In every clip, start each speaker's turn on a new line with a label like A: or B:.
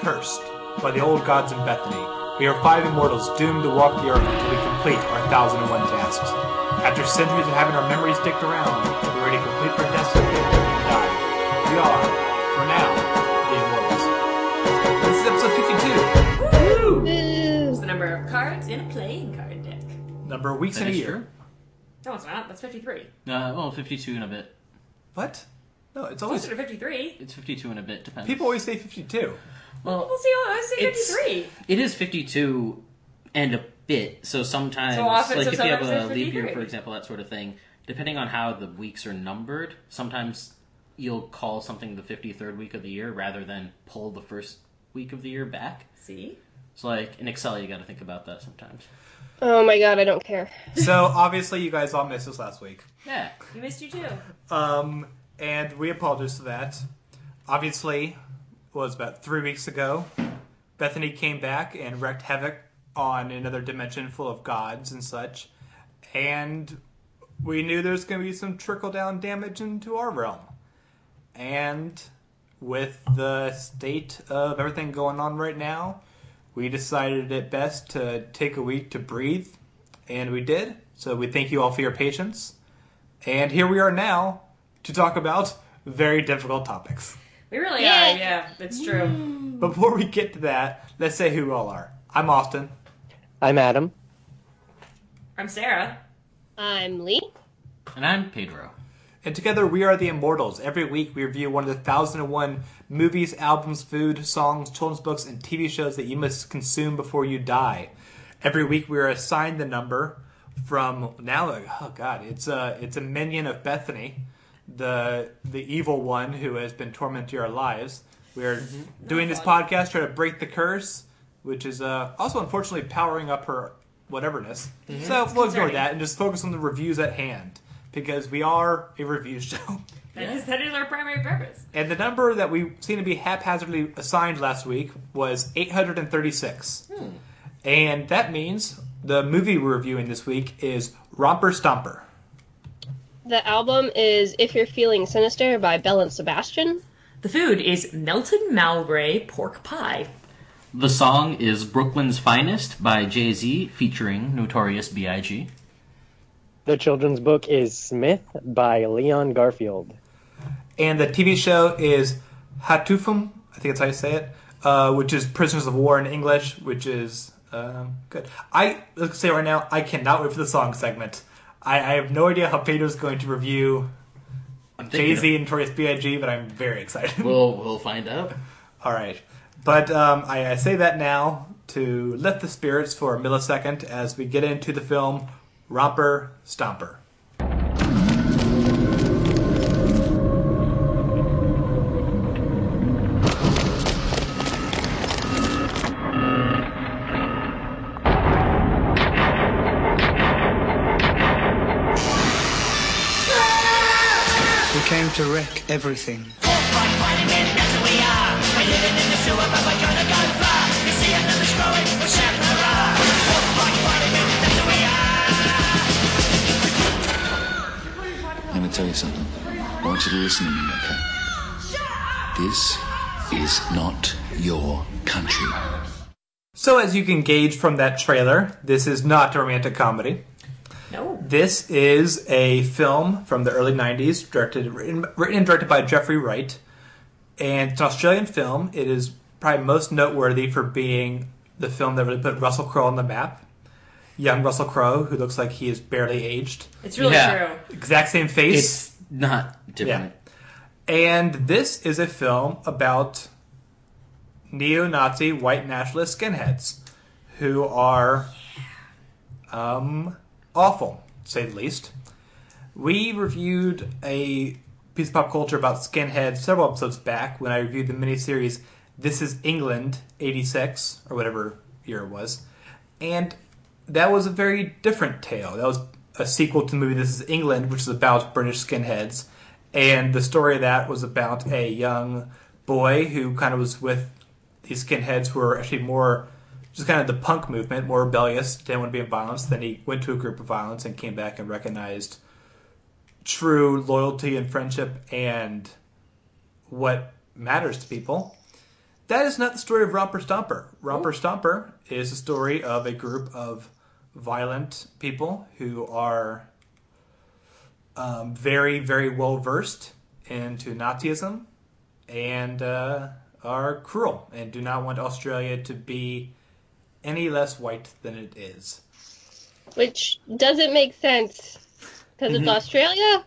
A: cursed by the old gods in Bethany. We are 5 immortals doomed to walk the earth until we complete our 1001 tasks. After centuries of having our memories dicked around, we're ready to complete our destiny and die. We are, for now, the Immortals. This is episode 52. Woo!
B: It's the number of cards in a playing card deck.
A: Number of weeks in a year.
B: No, it's not. That's 53.
C: 52 and a bit.
A: What? No, it's always...
B: Closer to 53.
C: It's 52 and a bit, depends.
A: People always say 52.
B: Well, people say 53.
C: It is 52 and a bit, so sometimes,
B: so often,
C: like
B: so
C: if you have a
B: 53.
C: leap year, for example, that sort of thing, depending on how the weeks are numbered, sometimes you'll call something the 53rd week of the year rather than pull the first week of the year back.
B: See?
C: So, like, in Excel, you gotta think about that sometimes.
D: Oh my god, I don't care.
A: So, obviously, you guys all missed us last week.
C: Yeah.
B: We missed you too.
A: And we apologize for that. Obviously, it was about 3 weeks ago, Bethany came back and wreaked havoc on another dimension full of gods and such. And we knew there was going to be some trickle-down damage into our realm. And with the state of everything going on right now, we decided it best to take a week to breathe. And we did. So we thank you all for your patience. And here we are now to talk about very difficult topics.
B: We really are, yeah, that's true.
A: Before we get to that, let's say who we all are. I'm Austin.
E: I'm Adam.
B: I'm Sarah.
D: I'm Lee.
C: And I'm Pedro.
A: And together we are the Immortals. Every week we review one of the 1001 movies, albums, food, songs, children's books, and TV shows that you must consume before you die. Every week we are assigned the number from now, oh god, it's a minion of Bethany, the evil one who has been tormenting our lives. We're doing this podcast trying to break the curse, which is also unfortunately powering up her whateverness. So we'll ignore that and just focus on the reviews at hand, because we are a review show.
B: That is our primary purpose.
A: And the number that we seem to be haphazardly assigned last week was 836. And that means the movie we're reviewing this week is Romper Stomper.
D: The album is If You're Feeling Sinister by Belle and Sebastian.
B: The food is Melton Mowbray pork pie.
C: The song is Brooklyn's Finest by Jay-Z featuring Notorious B.I.G.
E: The children's book is Smith by Leon Garfield.
A: And the TV show is Hatufim, I think that's how you say it, which is Prisoners of War in English, which is good. Let's say right now, I cannot wait for the song segment. I have no idea how Pedro's going to review Jay-Z and Notorious B.I.G., but I'm very excited.
C: We'll find out.
A: All right. But I say that now to lift the spirits for a millisecond as we get into the film Romper Stomper.
F: We came to wreck everything.
G: I'm going to tell you something. I want you to listen to me, okay? This is not your country.
A: So as you can gauge from that trailer, this is not a romantic comedy.
B: No.
A: This is a film from the early 90s, written and directed by Jeffrey Wright. And it's an Australian film. It is probably most noteworthy for being the film that really put Russell Crowe on the map. Young Russell Crowe, who looks like he is barely aged.
B: It's really true.
A: Exact same face.
C: It's not different.
A: Yeah. And this is a film about neo-Nazi white nationalist skinheads who are awful, to say the least. We reviewed a piece of pop culture about skinheads several episodes back when I reviewed the miniseries This Is England, 86, or whatever year it was. And that was a very different tale. That was a sequel to the movie This Is England, which is about British skinheads. And the story of that was about a young boy who kind of was with these skinheads who were actually more just kind of the punk movement, more rebellious, didn't want to be in violence. Then he went to a group of violence and came back and recognized true loyalty and friendship and what matters to people. that is not the story of Romper Stomper. Romper Stomper is the story of a group of violent people who are very, very well versed into Nazism and are cruel and do not want Australia to be any less white than it is.
D: Which doesn't make sense because it's Australia.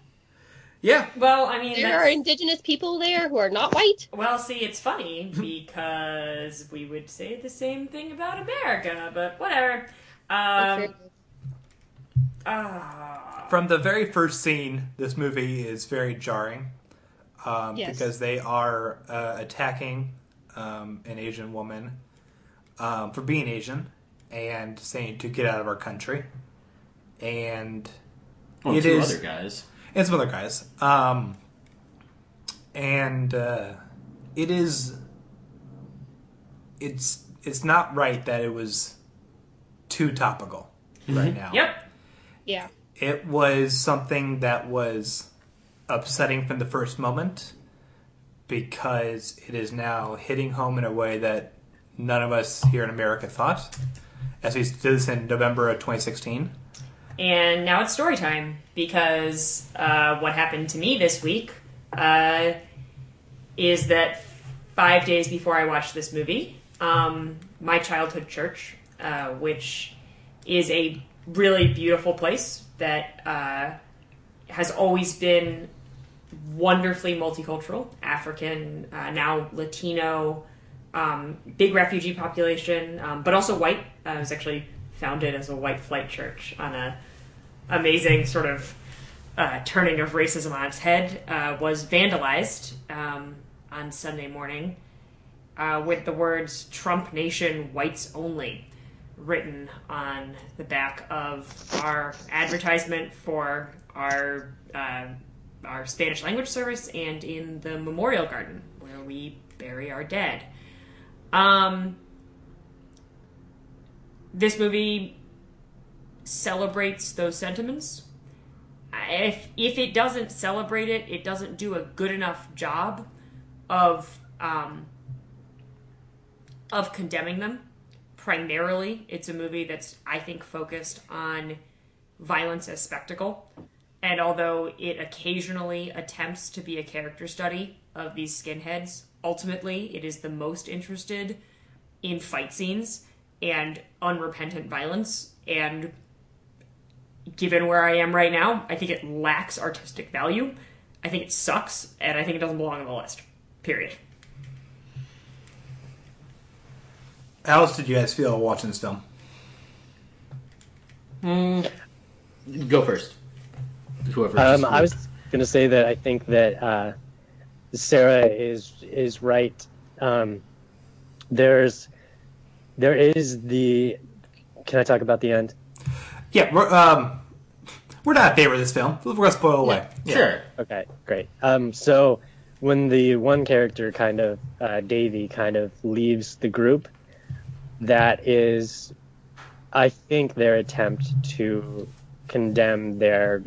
A: Yeah.
B: Well, I mean,
D: There are indigenous people there who are not white.
B: Well, see, it's funny because we would say the same thing about America, but whatever.
A: From the very first scene, this movie is very jarring because they are attacking an Asian woman for being Asian and saying to get out of our country. And
C: two other guys.
A: And some other guys. It is... It's not right that it was too topical right now.
B: Yep.
D: Yeah.
A: It was something that was upsetting from the first moment because it is now hitting home in a way that none of us here in America thought, as we did this in November of 2016.
B: And now it's story time, because what happened to me this week is that 5 days before I watched this movie, my childhood church, which is a really beautiful place that has always been wonderfully multicultural, African, now Latino, big refugee population, but also white. It was actually founded as a white flight church on a amazing sort of turning of racism on its head, was vandalized on Sunday morning with the words "Trump Nation, Whites Only" written on the back of our advertisement for our Spanish language service and in the Memorial Garden where we bury our dead. This movie celebrates those sentiments. If it doesn't celebrate it, it doesn't do a good enough job of condemning them. Primarily, it's a movie that's, I think, focused on violence as spectacle. And although it occasionally attempts to be a character study of these skinheads, ultimately it is the most interested in fight scenes and unrepentant violence. And given where I am right now, I think it lacks artistic value. I think it sucks, and I think it doesn't belong on the list. Period.
A: How else did you guys feel watching this film?
C: Go first. Whoever.
E: I was going to say that I think that Sarah is right. There is the. Can I talk about the end?
A: Yeah, we're not in favor of this film. We're going to spoil away. Yeah.
C: Sure.
E: Okay, great. So when the one character kind of Davy kind of leaves the group, that is, I think, their attempt to condemn their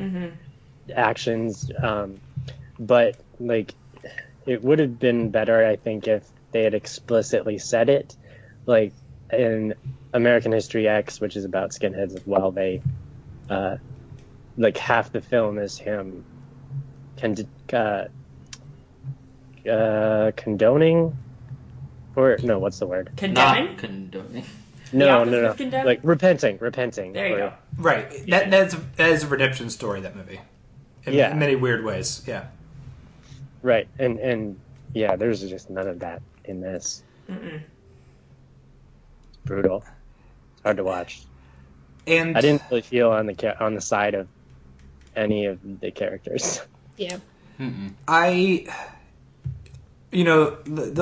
E: actions. But like, it would have been better, I think, if they had explicitly said it. Like in American History X, which is about skinheads as well, they like half the film is him condoning, or no, what's the word?
B: Condemning?
C: Not condoning.
E: No.
B: condemn?
E: Like repenting.
B: There you go.
A: Right. That is a redemption story, that movie. In many weird ways. Yeah.
E: Right. And yeah, there's just none of that in this.
B: Mm-mm.
E: It's brutal. It's hard to watch.
A: And
E: I didn't really feel on the side of any of the characters.
D: Yeah.
A: The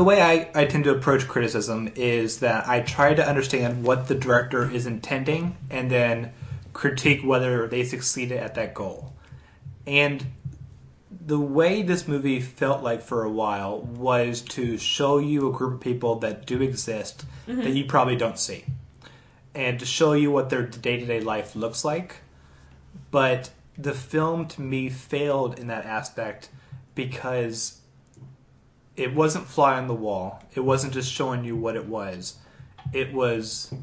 A: way I tend to approach criticism is that I try to understand what the director is intending and then critique whether they succeeded at that goal. And the way this movie felt like for a while was to show you a group of people that do exist that you probably don't see. And to show you what their day-to-day life looks like. But the film, to me, failed in that aspect because it wasn't fly on the wall. It wasn't just showing you what it was. It was.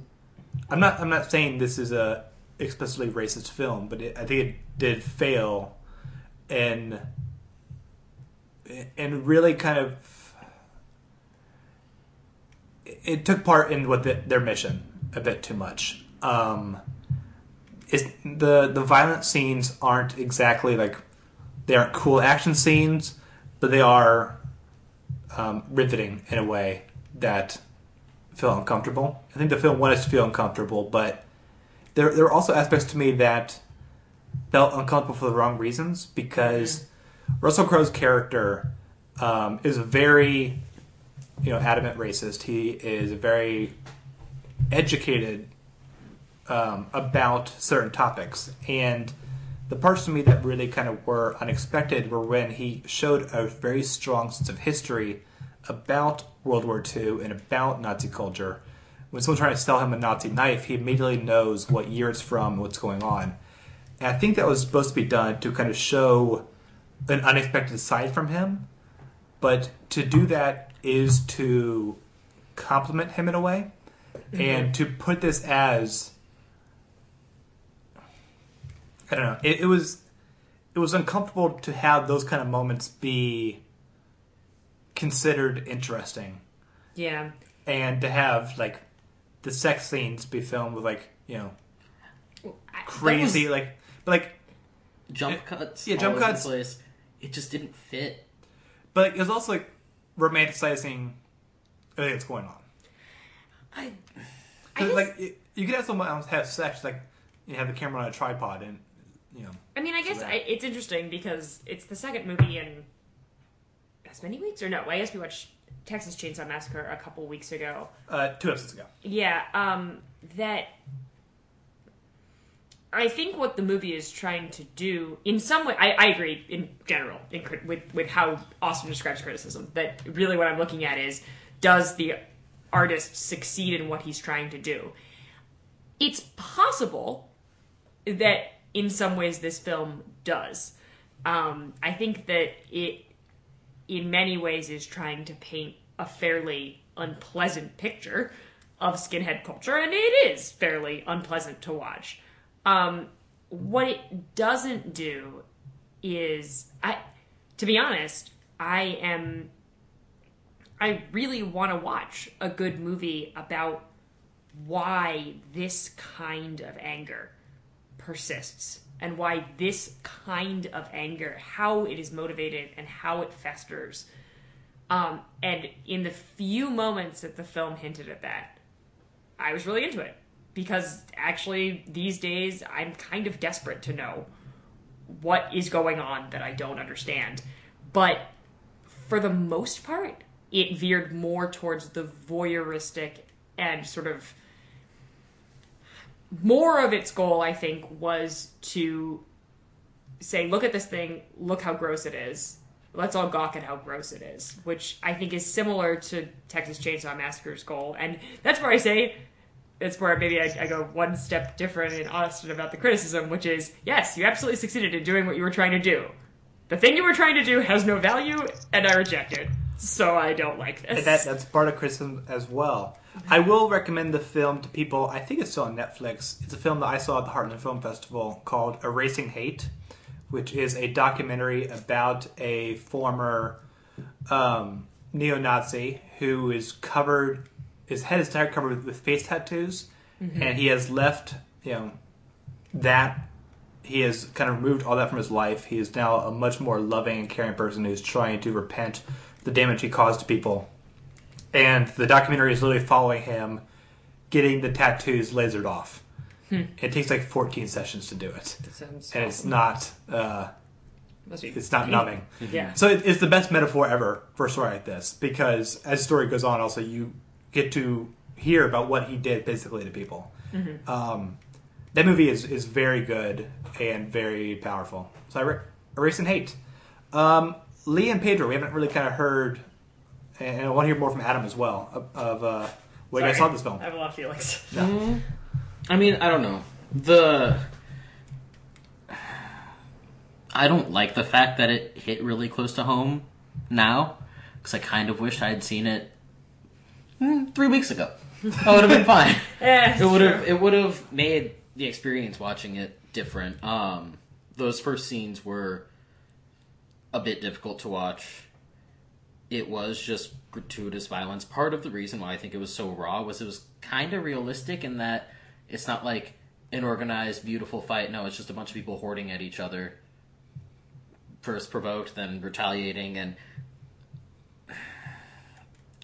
A: I'm not saying this is a explicitly racist film, but I think it did fail, and really kind of it took part in what their mission a bit too much. The violent scenes aren't exactly like they aren't cool action scenes, but they are riveting in a way that feel uncomfortable. I think the film wanted us to feel uncomfortable, but there are also aspects to me that felt uncomfortable for the wrong reasons, because Russell Crowe's character is a very adamant racist. He is very educated about certain topics, and the parts to me that really kind of were unexpected were when he showed a very strong sense of history about World War II and about Nazi culture. When someone's trying to sell him a Nazi knife, he immediately knows what year it's from, what's going on. And I think that was supposed to be done to kind of show an unexpected side from him, but to do that is to compliment him in a way, and to put this as, I don't know, it was uncomfortable to have those kind of moments be considered interesting.
B: Yeah.
A: And to have like the sex scenes be filmed with crazy
C: jump cuts.
A: Yeah, jump cuts.
C: Place. It just didn't fit.
A: But it was also like romanticizing everything that's going on.
B: I guess,
A: like you could have someone else have sex, like you have the camera on a tripod, and
B: I mean, I guess it's interesting because it's the second movie in as many weeks, or no? I guess we watched Texas Chainsaw Massacre a couple weeks ago.
A: 2 episodes ago.
B: Yeah, that I think what the movie is trying to do, in some way, I agree in general with how Austin describes criticism. That really what I'm looking at is, does the artist succeed in what he's trying to do? It's possible that in some ways this film does. I think that it, in many ways, is trying to paint a fairly unpleasant picture of skinhead culture, and it is fairly unpleasant to watch. What it doesn't do is, to be honest, I really want to watch a good movie about why this kind of anger persists, and why this kind of anger, how it is motivated and how it festers. And in the few moments that the film hinted at that, I was really into it. Because actually, these days, I'm kind of desperate to know what is going on that I don't understand. But for the most part, it veered more towards the voyeuristic and sort of more of its goal, I think, was to say, look at this thing, look how gross it is. Let's all gawk at how gross it is, which I think is similar to Texas Chainsaw Massacre's goal. And that's where I say, it's where maybe I go one step different in Austin about the criticism, which is, yes, you absolutely succeeded in doing what you were trying to do. The thing you were trying to do has no value, and I reject it. So I don't like this.
A: That's part of criticism as well. I will recommend the film to people. I think it's still on Netflix. It's a film that I saw at the Heartland Film Festival called Erasing Hate, which is a documentary about a former neo-Nazi who is covered, his head is covered with face tattoos, and he has left, that, he has kind of removed all that from his life. He is now a much more loving and caring person who's trying to repent the damage he caused to people. And the documentary is literally following him getting the tattoos lasered off. It takes like 14 sessions to do it. And awesome. It's not numbing.
B: Yeah.
A: So it's the best metaphor ever for a story like this, because as the story goes on, also you get to hear about what he did basically to people. That movie is very good and very powerful. So Erasing Hate. Lee and Pedro, we haven't really kind of heard, and I want to hear more from Adam as well, of what you guys saw this film.
B: I have a lot of feelings.
A: No.
C: I mean, I don't know. I don't like the fact that it hit really close to home now, because I kind of wished I had seen it 3 weeks ago. That would have been fine. It would have made the experience watching it different. Those first scenes were a bit difficult to watch. It was just gratuitous violence. Part of the reason why I think it was so raw was it was kind of realistic in that it's not like an organized, beautiful fight. No, it's just a bunch of people hoarding at each other. First provoked, then retaliating, and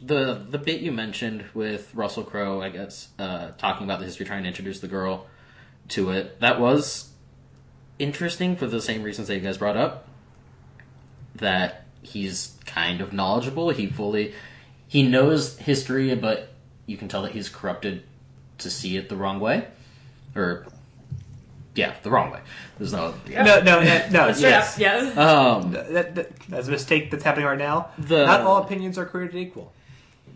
C: the bit you mentioned with Russell Crowe, I guess, talking about the history, trying to introduce the girl to it, that was interesting for the same reasons that you guys brought up. That he's kind of knowledgeable. He knows history, but you can tell that he's corrupted to see it the wrong way. Or, yeah, the wrong way. There's no...
A: No, yes.
B: Yeah.
A: That's a mistake that's happening right now. Not all opinions are created equal.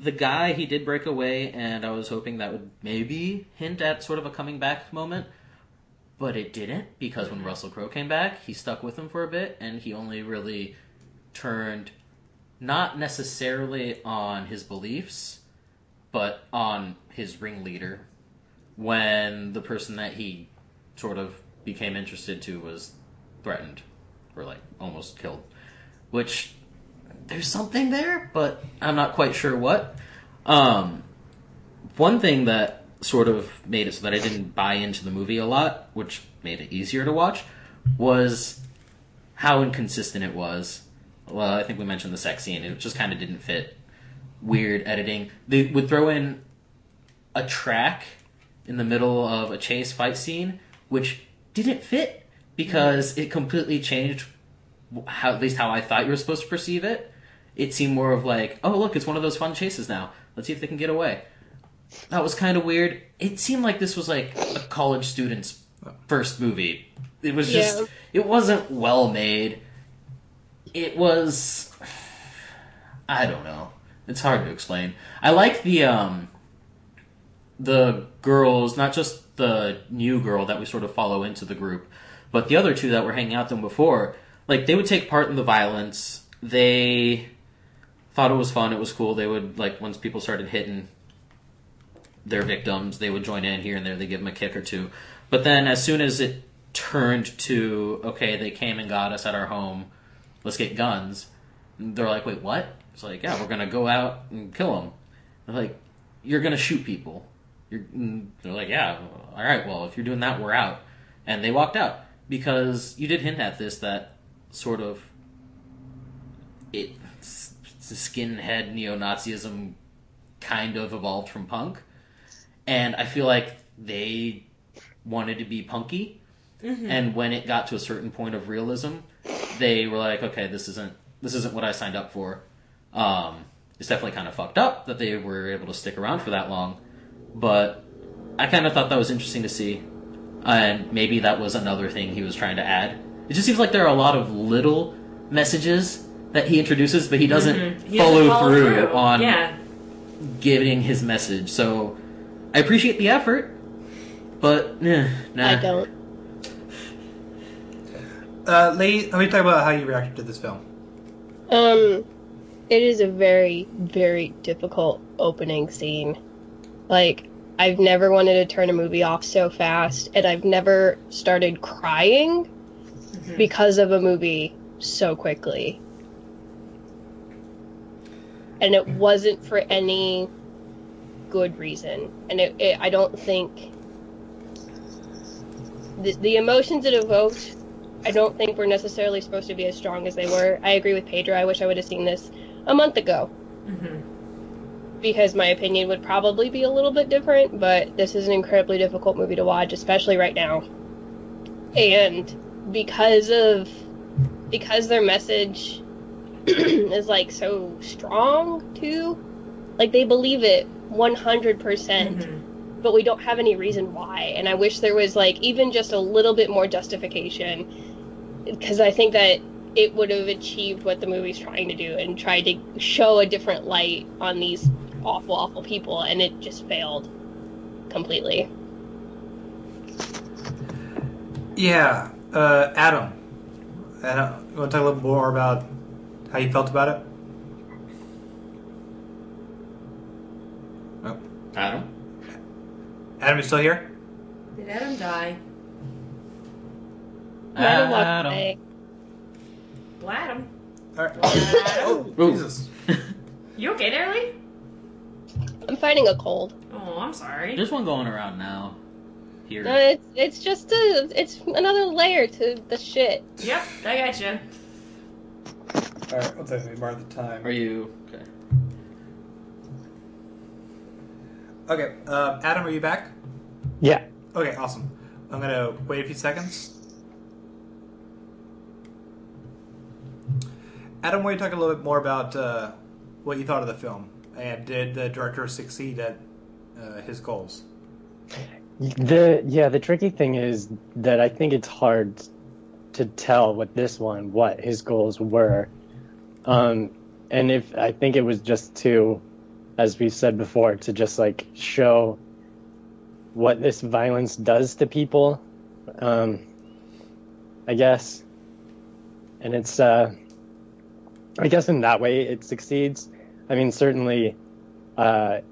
C: The guy, he did break away, and I was hoping that would maybe hint at sort of a coming back moment. But it didn't, because when Russell Crowe came back, he stuck with him for a bit, and he only really turned not necessarily on his beliefs, but on his ringleader, when the person that he sort of became interested to was threatened, or like almost killed. Which, there's something there, but I'm not quite sure what. One thing that sort of made it so that I didn't buy into the movie a lot, which made it easier to watch, was how inconsistent it was. Well, I think we mentioned the sex scene. It just kind of didn't fit. Weird editing. They would throw in a track in the middle of a chase fight scene, which didn't fit because it completely changed at least how I thought you were supposed to perceive it. It seemed more of like, oh, look, it's one of those fun chases now. Let's see if they can get away. That was kind of weird. It seemed like this was like a college student's first movie. It was just, It wasn't well made. It was, I don't know. It's hard to explain. I like the girls, not just the new girl that we sort of follow into the group, but the other two that were hanging out with them before. Like, they would take part in the violence. They thought it was fun. It was cool. They would, like, once people started hitting their victims, they would join in here and there. They give them a kick or two. But then as soon as it turned to, okay, they came and got us at our home, let's get guns, they're like, wait, what? It's like, yeah, we're going to go out and kill them. They're like, you're going to shoot people. They're like, yeah, all right, well, if you're doing that, we're out. And they walked out. Because you did hint at this, that sort of skinhead neo-Nazism kind of evolved from punk. And I feel like they wanted to be punky. Mm-hmm. And when it got to a certain point of realism, they were like, okay, this isn't what I signed up for. It's definitely kind of fucked up that they were able to stick around for that long. But I kind of thought that was interesting to see. And maybe that was another thing he was trying to add. It just seems like there are a lot of little messages that he introduces, but he doesn't follow through on giving his message. So I appreciate the effort, but nah.
D: I don't.
A: Lee, let me talk about how you reacted to this film.
D: It is a very, very difficult opening scene. Like, I've never wanted to turn a movie off so fast, and I've never started crying because of a movie so quickly. And it wasn't for any good reason. And I don't think... The emotions it evoked, I don't think were necessarily supposed to be as strong as they were. I agree with Pedro. I wish I would have seen this a month ago. Because my opinion would probably be a little bit different, but this is an incredibly difficult movie to watch, especially right now. And because their message is like so strong too, like they believe it 100%, but we don't have any reason why. And I wish there was like even just a little bit more justification, because I think that it would have achieved what the movie's trying to do and tried to show a different light on these awful, awful people, and it just failed completely.
A: Yeah, Adam, you want to talk a little more about how you felt about it?
C: Oh, Adam?
A: Adam, you still here?
B: Did Adam die?
D: Adam walked
C: Adam.
D: away.
B: Bladum.
A: All right.
B: Bladum.
A: Oh, Jesus.
B: You okay there, Lee?
D: I'm fighting a cold.
B: Oh, I'm sorry.
C: There's one going around now. Here.
D: No, it's just it's another layer to the shit.
B: Yep, I gotcha.
A: All right, one second. Let me mark the time.
C: Are you... Okay.
A: Okay, Adam, are you back?
E: Yeah.
A: Okay, awesome. I'm gonna wait a few seconds. Adam, why don't you talk a little bit more about what you thought of the film, and did the director succeed at his goals?
E: The tricky thing is that I think it's hard to tell with this one what his goals were, and if I think it was just to, as we've said before, to just like show what this violence does to people, I guess, and it's I guess in that way it succeeds. I mean, certainly, what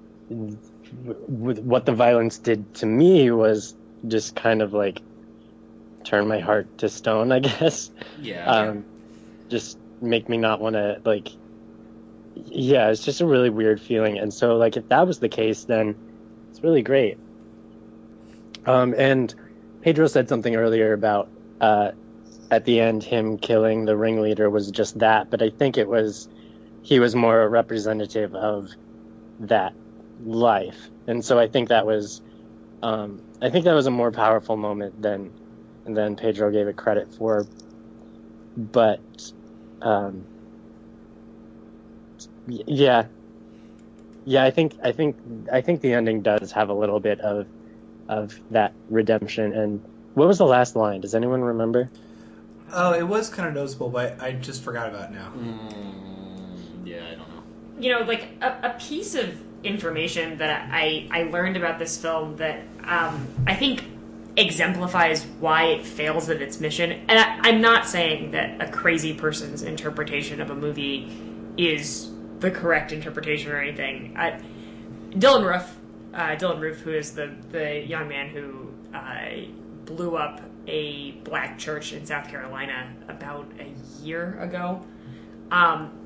E: the violence did to me was just kind of like turn my heart to stone, I guess.
C: Yeah.
E: Just make me not want to, like, yeah, it's just a really weird feeling. And so, like, if that was the case, then it's really great. And Pedro said something earlier about, at the end, him killing the ringleader was just that, but I think he was more a representative of that life. And so I think that was a more powerful moment than Pedro gave it credit for. But yeah, I think the ending does have a little bit of that redemption. And what was the last line? Does anyone remember?
A: Oh, it was kind of noticeable, but I just forgot about it now.
C: Yeah, I don't know.
B: You know, like a piece of information that I learned about this film that I think exemplifies why it fails at its mission. And I'm not saying that a crazy person's interpretation of a movie is the correct interpretation or anything. Dylan Roof, who is the young man who blew up a black church in South Carolina about a year ago,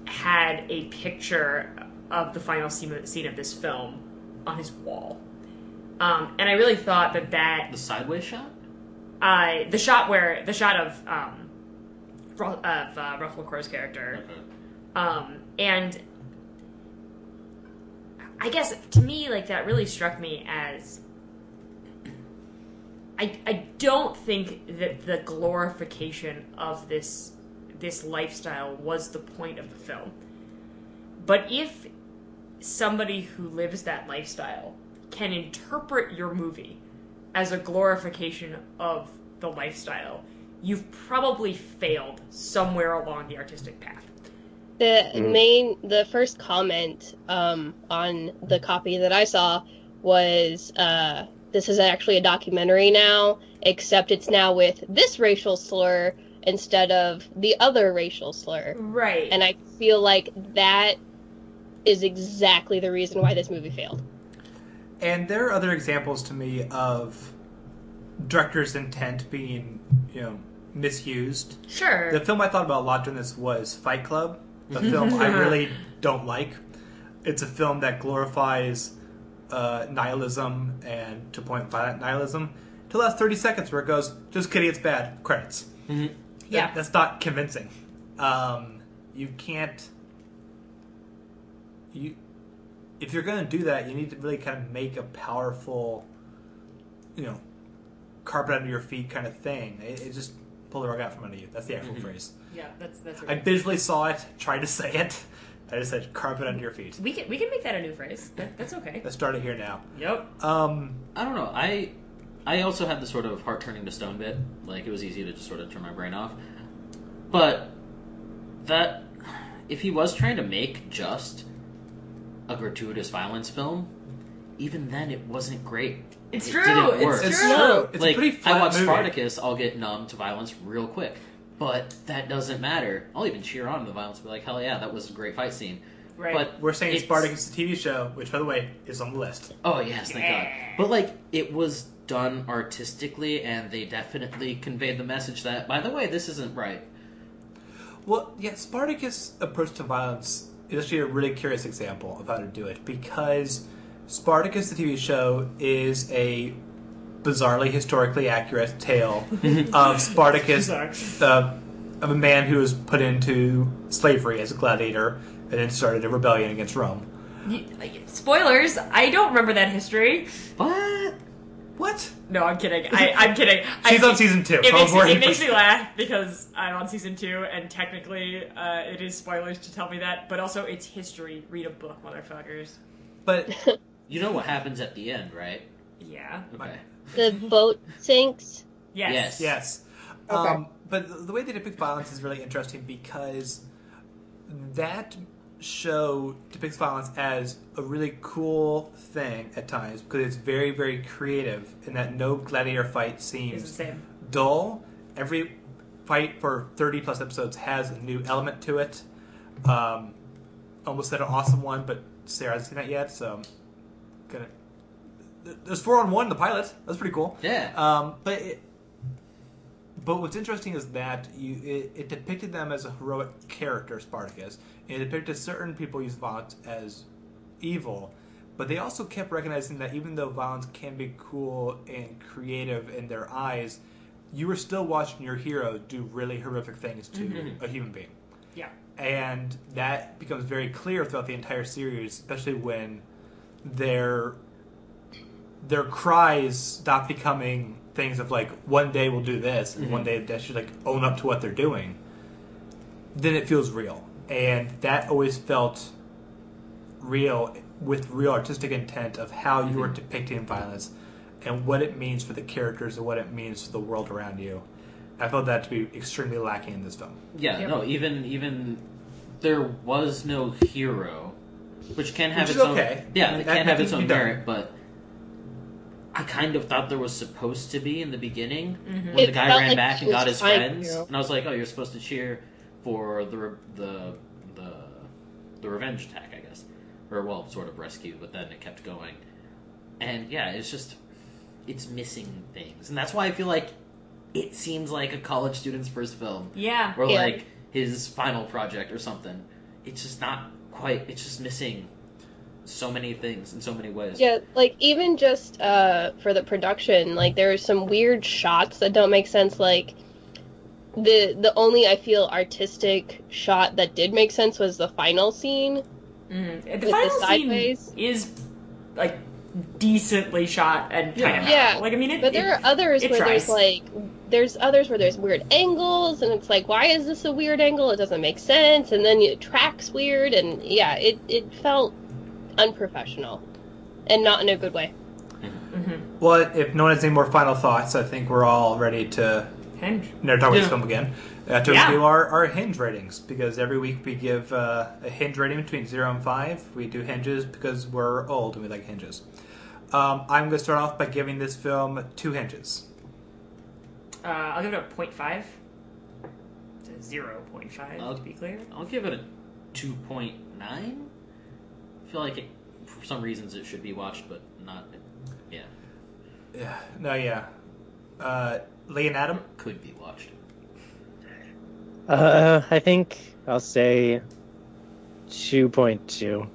B: had a picture of the final scene of this film on his wall. And I really thought that
C: The sideways shot?
B: the shot of Russell Crowe's character,
C: Okay.
B: and I guess to me, like, that really struck me as I don't think that the glorification of this lifestyle was the point of the film. But if somebody who lives that lifestyle can interpret your movie as a glorification of the lifestyle, you've probably failed somewhere along the artistic path.
D: The first comment on the copy that I saw was, this is actually a documentary now, except it's now with this racial slur instead of the other racial slur.
B: Right.
D: And I feel like that is exactly the reason why this movie failed.
A: And there are other examples to me of director's intent being, misused.
B: Sure.
A: The film I thought about a lot during this was Fight Club, a film I really don't like. It's a film that glorifies nihilism and to point violent nihilism to the last 30 seconds where it goes, just kidding, it's bad, credits.
C: Mm-hmm.
B: Yeah.
A: That's not convincing. You can't... If you're going to do that, you need to really kind of make a powerful, carpet under your feet kind of thing. It just pull the rug out from under you. That's the actual phrase.
B: Yeah, that's
A: I visually saw it, tried to say it. I just said carpet under your feet.
B: We can make that a new phrase. That's okay.
A: Let's start it here now.
B: Yep.
C: I don't know. I also had the sort of heart turning to stone bit. Like, it was easy to just sort of turn my brain off. But that, if he was trying to make just a gratuitous violence film, even then it wasn't great.
B: It's
C: It
B: true.
C: didn't work.
B: It's
A: It's
B: true.
A: true. It's
C: Like,
A: a pretty flat
C: I watch
A: movie.
C: Spartacus, I'll get numb to violence real quick. But that doesn't matter. I'll even cheer on the violence and be like, hell yeah, that was a great fight scene.
B: Right.
C: But
A: We're saying
C: it's-
A: Spartacus, the TV show, which, by the way, is on the list.
C: Oh, yes, thank God. But, like, it was done artistically, and they definitely conveyed the message that, by the way, this isn't right.
A: Well, yeah, Spartacus' approach to violence is actually a really curious example of how to do it, because Spartacus, the TV show, is a bizarrely historically accurate tale of Spartacus, of a man who was put into slavery as a gladiator and then started a rebellion against Rome.
B: Spoilers, I don't remember that history.
A: What?
B: No, I'm kidding. I'm kidding.
A: She's on season 2.
B: It makes me laugh because I'm on season 2, and technically it is spoilers to tell me that, but also it's history. Read a book, motherfuckers.
A: But
C: You know what happens at the end, right?
B: Yeah.
C: Okay.
D: The boat sinks.
B: Yes.
A: yes.
D: Okay.
A: But the way they depict violence is really interesting because that show depicts violence as a really cool thing at times because it's very, very creative in that no gladiator fight
B: It's
A: seems
B: the same.
A: dull. Every fight for 30 plus episodes has a new element to it. Almost said an awesome one, but Sarah hasn't seen that yet, so I'm gonna. There's 4-on-1 in the pilot. That's pretty cool.
C: Yeah.
A: But what's interesting is that it depicted them as a heroic character, Spartacus, and it depicted certain people use violence as evil. But they also kept recognizing that even though violence can be cool and creative in their eyes, you were still watching your hero do really horrific things to a human being.
B: Yeah.
A: And that becomes very clear throughout the entire series, especially when their cries stop becoming things of like, one day we'll do this, and one day they should like own up to what they're doing. Then it feels real. And that always felt real with real artistic intent of how you are depicting violence and what it means for the characters and what it means for the world around you. I felt that to be extremely lacking in this film.
C: Yeah,
B: Yep.
C: no, even there was no hero, which can have
A: Which
C: its
A: is
C: own.
A: okay.
C: Yeah, it
A: That
C: can have
A: can
C: its
A: be
C: own
A: done.
C: merit, but I kind of thought there was supposed to be in the beginning when
D: It
C: the guy
D: felt
C: ran
D: like
C: back
D: he
C: and got
D: was
C: his
D: trying
C: friends,
D: to.
C: and I was like, oh, you're supposed to cheer for the revenge attack, I guess, or well, sort of rescue, but then it kept going, and yeah, it's missing things, and that's why I feel like it seems like a college student's first film.
B: Yeah.
C: Or
D: Yeah.
C: like his final project or something. It's just not quite. It's just missing so many things in so many ways.
D: Yeah, like even just for the production, like there are some weird shots that don't make sense. Like the only I feel artistic shot that did make sense was the final scene.
B: The
D: the
B: final scene
D: sideways.
B: is like decently shot and kind of
D: Yeah.
B: like I mean,
D: But there are others
B: it
D: where
B: tries.
D: there's others where there's weird angles, and it's like, why is this a weird angle? It doesn't make sense, and then it tracks weird, and yeah, it felt unprofessional, and not in a good way.
A: Well, if no one has any more final thoughts, I think we're all ready to
B: Henge.
A: never talk about this
C: Yeah.
A: film again. To
B: Yeah.
A: review our hinge ratings, because every week we give a hinge rating between 0 and 5. We do hinges because we're old and we like hinges. I'm going to start off by giving this film 2 hinges.
B: I'll give it a 0.5. It's a 0.5 to be clear.
C: I'll give it a 2.9. I feel like it, for some reasons it should be watched, but not. Yeah,
A: Yeah. No, yeah. Lee and Adam?
C: could be watched.
E: I think I'll say 2.2.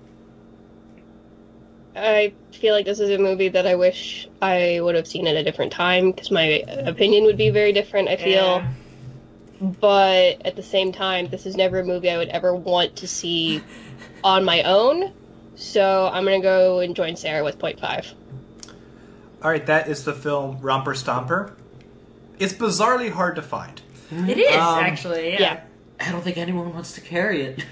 D: I feel like this is a movie that I wish I would have seen at a different time, because my opinion would be very different, I feel.
B: Yeah.
D: But at the same time, this is never a movie I would ever want to see on my own. So I'm going to go and join Sarah with 0.5.
A: All right, that is the film Romper Stomper. It's bizarrely hard to find.
B: It is actually.
D: Yeah.
C: I don't think anyone wants to carry it.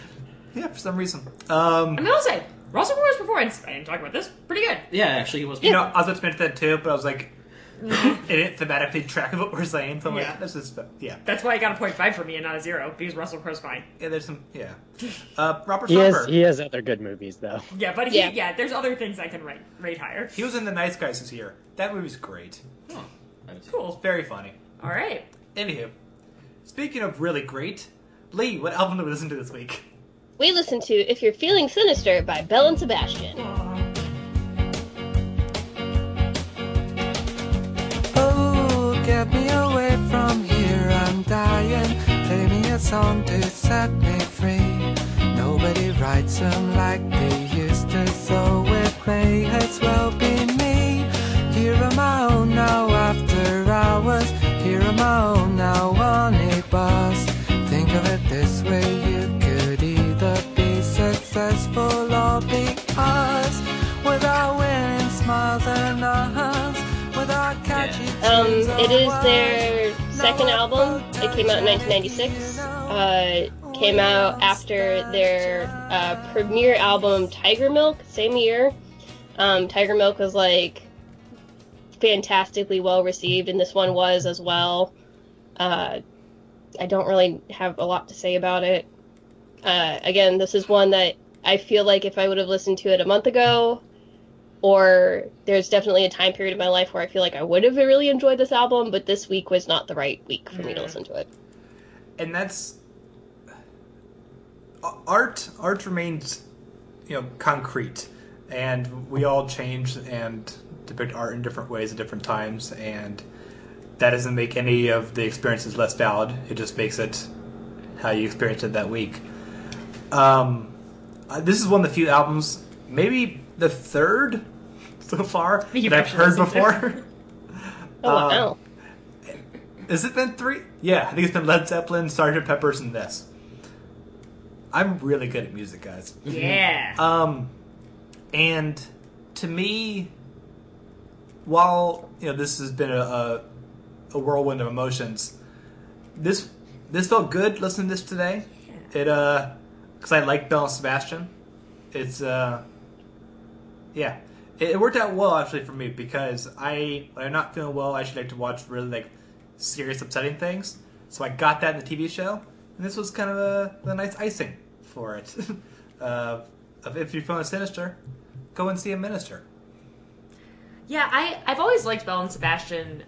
A: Yeah, for some reason.
B: I mean, I'll say Russell Crowe's performance. I didn't talk about this. Pretty good.
C: Yeah, actually, he was.
A: You know, I was about to mention that too, but I was like, it didn't thematically track what we're saying, so I'm
B: Yeah.
A: like, this is, yeah.
B: That's why I got a 0.5 for me and not a 0 because Russell Crowe's fine.
A: Yeah, there's some, yeah. Romper
E: He
A: Stomper.
E: has other good movies though.
B: Yeah, but
D: Yeah.
B: there's other things I can rate higher.
A: He was in The Nice Guys this year. That movie's great.
C: Oh, I haven't seen
B: Cool.
A: It's very funny.
B: All right.
A: Anywho, speaking of really great, Lee, what album did we listen to this week?
D: we listened to If You're Feeling Sinister by Belle and Sebastian.
F: Oh, get me away from here, I'm dying. Play me a song to set me free. Nobody writes them like they used to, so it may as well be me. Here on my own now after hours. Here on my own now on a bus. Think of it this way, you could either be successful or be us. Without winning smiles and nods. Without catchy
D: It is their second album. It came out in 1996. Came out after their premiere album Tiger Milk, same year. Tiger Milk was like fantastically well received, and this one was as well. I don't really have a lot to say about it. Again, this is one that I feel like if I would have listened to it a month ago, or there's definitely a time period of my life where I feel like I would have really enjoyed this album, but this week was not the right week for me to listen to it.
A: And that's art remains, concrete, and we all change and depict art in different ways at different times, and that doesn't make any of the experiences less valid. It just makes it how you experienced it that week. This is one of the few albums, maybe the third so far, that I've heard before.
D: Oh, wow.
A: Has it been 3? Yeah, I think it's been Led Zeppelin, Sgt. Pepper's, and this. I'm really good at music, guys.
B: Yeah.
A: And to me, while this has been a whirlwind of emotions, this felt good listening to this today. It because I like Belle and Sebastian. It's it worked out well actually for me, because when I'm not feeling well, I actually like to watch really serious, upsetting things. So I got that in the TV show, and this was kind of a nice icing for it. If you're feeling sinister, go and see a minister.
B: Yeah, I've always liked Belle and Sebastian.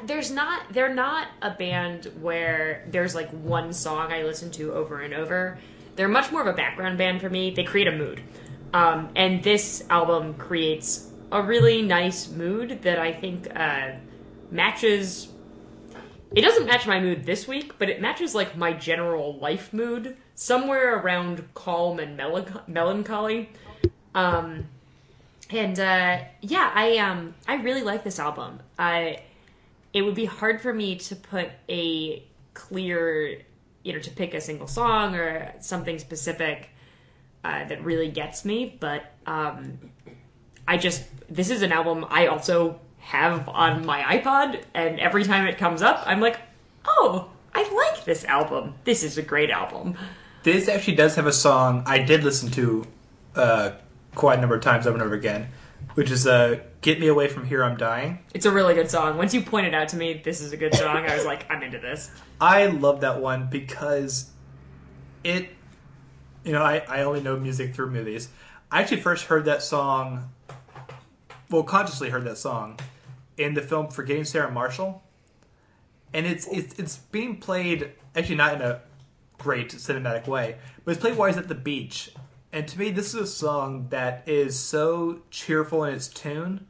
B: They're not a band where there's one song I listen to over and over. They're much more of a background band for me. They create a mood. And this album creates a really nice mood that I think matches... It doesn't match my mood this week, but it matches my general life mood, somewhere around calm and melancholy. I really like this album. It would be hard for me to put a clear, to pick a single song or something specific that really gets me, but this is an album I also have on my iPod, and every time it comes up, I'm like, oh, I like this album. This is a great album.
A: This actually does have a song I did listen to quite a number of times over and over again, which is Get Me Away From Here, I'm Dying.
B: It's a really good song. Once you pointed out to me this is a good song, I was like, I'm into this.
A: I love that one because it, I only know music through movies. I actually first heard that song, consciously heard that song, in the film Forgetting Sarah Marshall. And it's being played, actually not in a great cinematic way, but it's played while he's at the beach. And to me, this is a song that is so cheerful in its tune,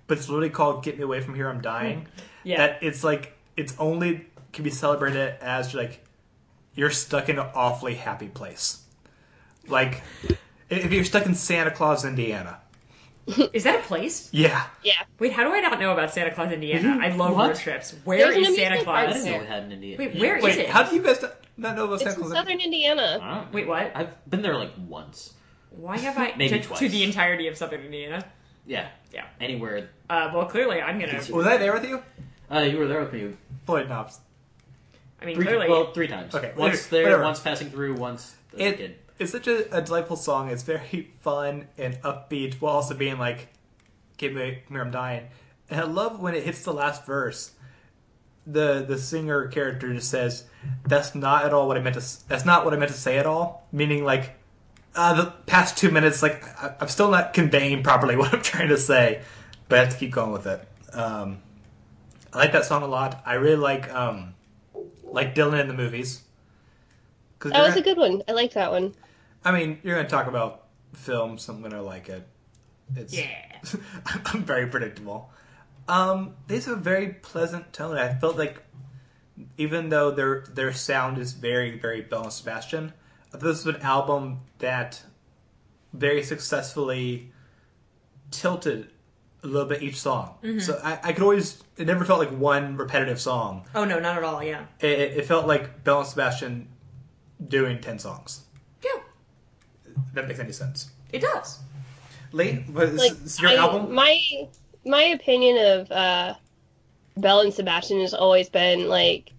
A: but it's literally called Get Me Away From Here, I'm Dying.
B: Yeah.
A: That it's only can be celebrated as you're stuck in an awfully happy place. If you're stuck in Santa Claus, Indiana.
B: Is that a place?
A: Yeah.
D: Yeah.
B: Wait, how do I not know about Santa Claus, Indiana? I love road trips. Where
D: There's
B: is
D: an
B: Santa
D: amusement park
B: Claus?
C: I didn't know we had an Indiana.
B: Wait, where is it?
A: How do you guys not know about
D: It's
A: Santa
D: in
A: Claus?
D: southern Indiana.
B: Wait, what?
C: I've been there once.
B: Why have I...
C: Maybe
B: to
C: twice.
B: the entirety of southern Indiana?
C: Yeah.
B: Yeah.
C: Anywhere.
B: Well, clearly I'm gonna...
A: Was I there with you?
C: You were there with me.
A: Floyd Knobs.
B: I mean, clearly...
C: 3 times.
A: Okay,
C: Once there,
A: whatever.
C: once passing through, once as a kid.
A: It's such a delightful song. It's very fun and upbeat while also being Get Me Away From Here, I'm Dying. And I love when it hits the last verse. The singer character just says, that's not what I meant to say at all. Meaning the past 2 minutes, I'm still not conveying properly what I'm trying to say, but I have to keep going with it. I like that song a lot. I really like Dylan in the movies,
D: That was a good one. I like that one.
A: I mean, you're going to talk about film, so I'm going to like it. I'm very predictable. They have a very pleasant tone. I felt like, even though their sound is very, very Belle and Sebastian, I thought this was an album that very successfully tilted a little bit each song. Mm-hmm. So I could always... It never felt like one repetitive song.
B: Oh, no, not at all, yeah.
A: It felt like Belle and Sebastian doing 10 songs.
B: Yeah.
A: If that makes any sense.
B: It does.
A: Lee, is your album?
D: My opinion of Belle and Sebastian has always been, like,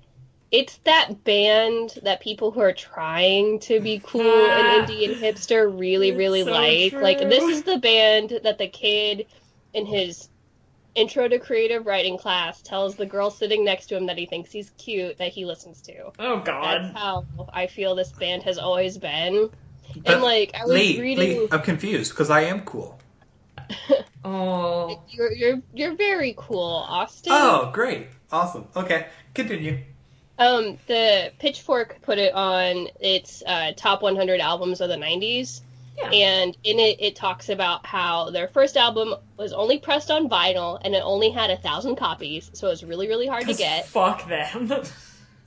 D: it's that band that people who are trying to be cool and indie and hipster really, really so like. True. Like, this is the band that the kid in his intro to creative writing class tells the girl sitting next to him that he thinks he's cute that he listens to.
B: Oh, God.
D: That's how I feel this band has always been. But and, like, I was reading...
A: Lee, I'm confused, because I am cool.
B: Oh.
D: You're very cool, Austin.
A: Oh, great. Awesome. Okay, continue.
D: The Pitchfork put it on its top 100 albums of the 90s. Yeah. And in it talks about how their first album was only pressed on vinyl and it only had 1,000 copies, so it was really, really hard to get.
B: Fuck them.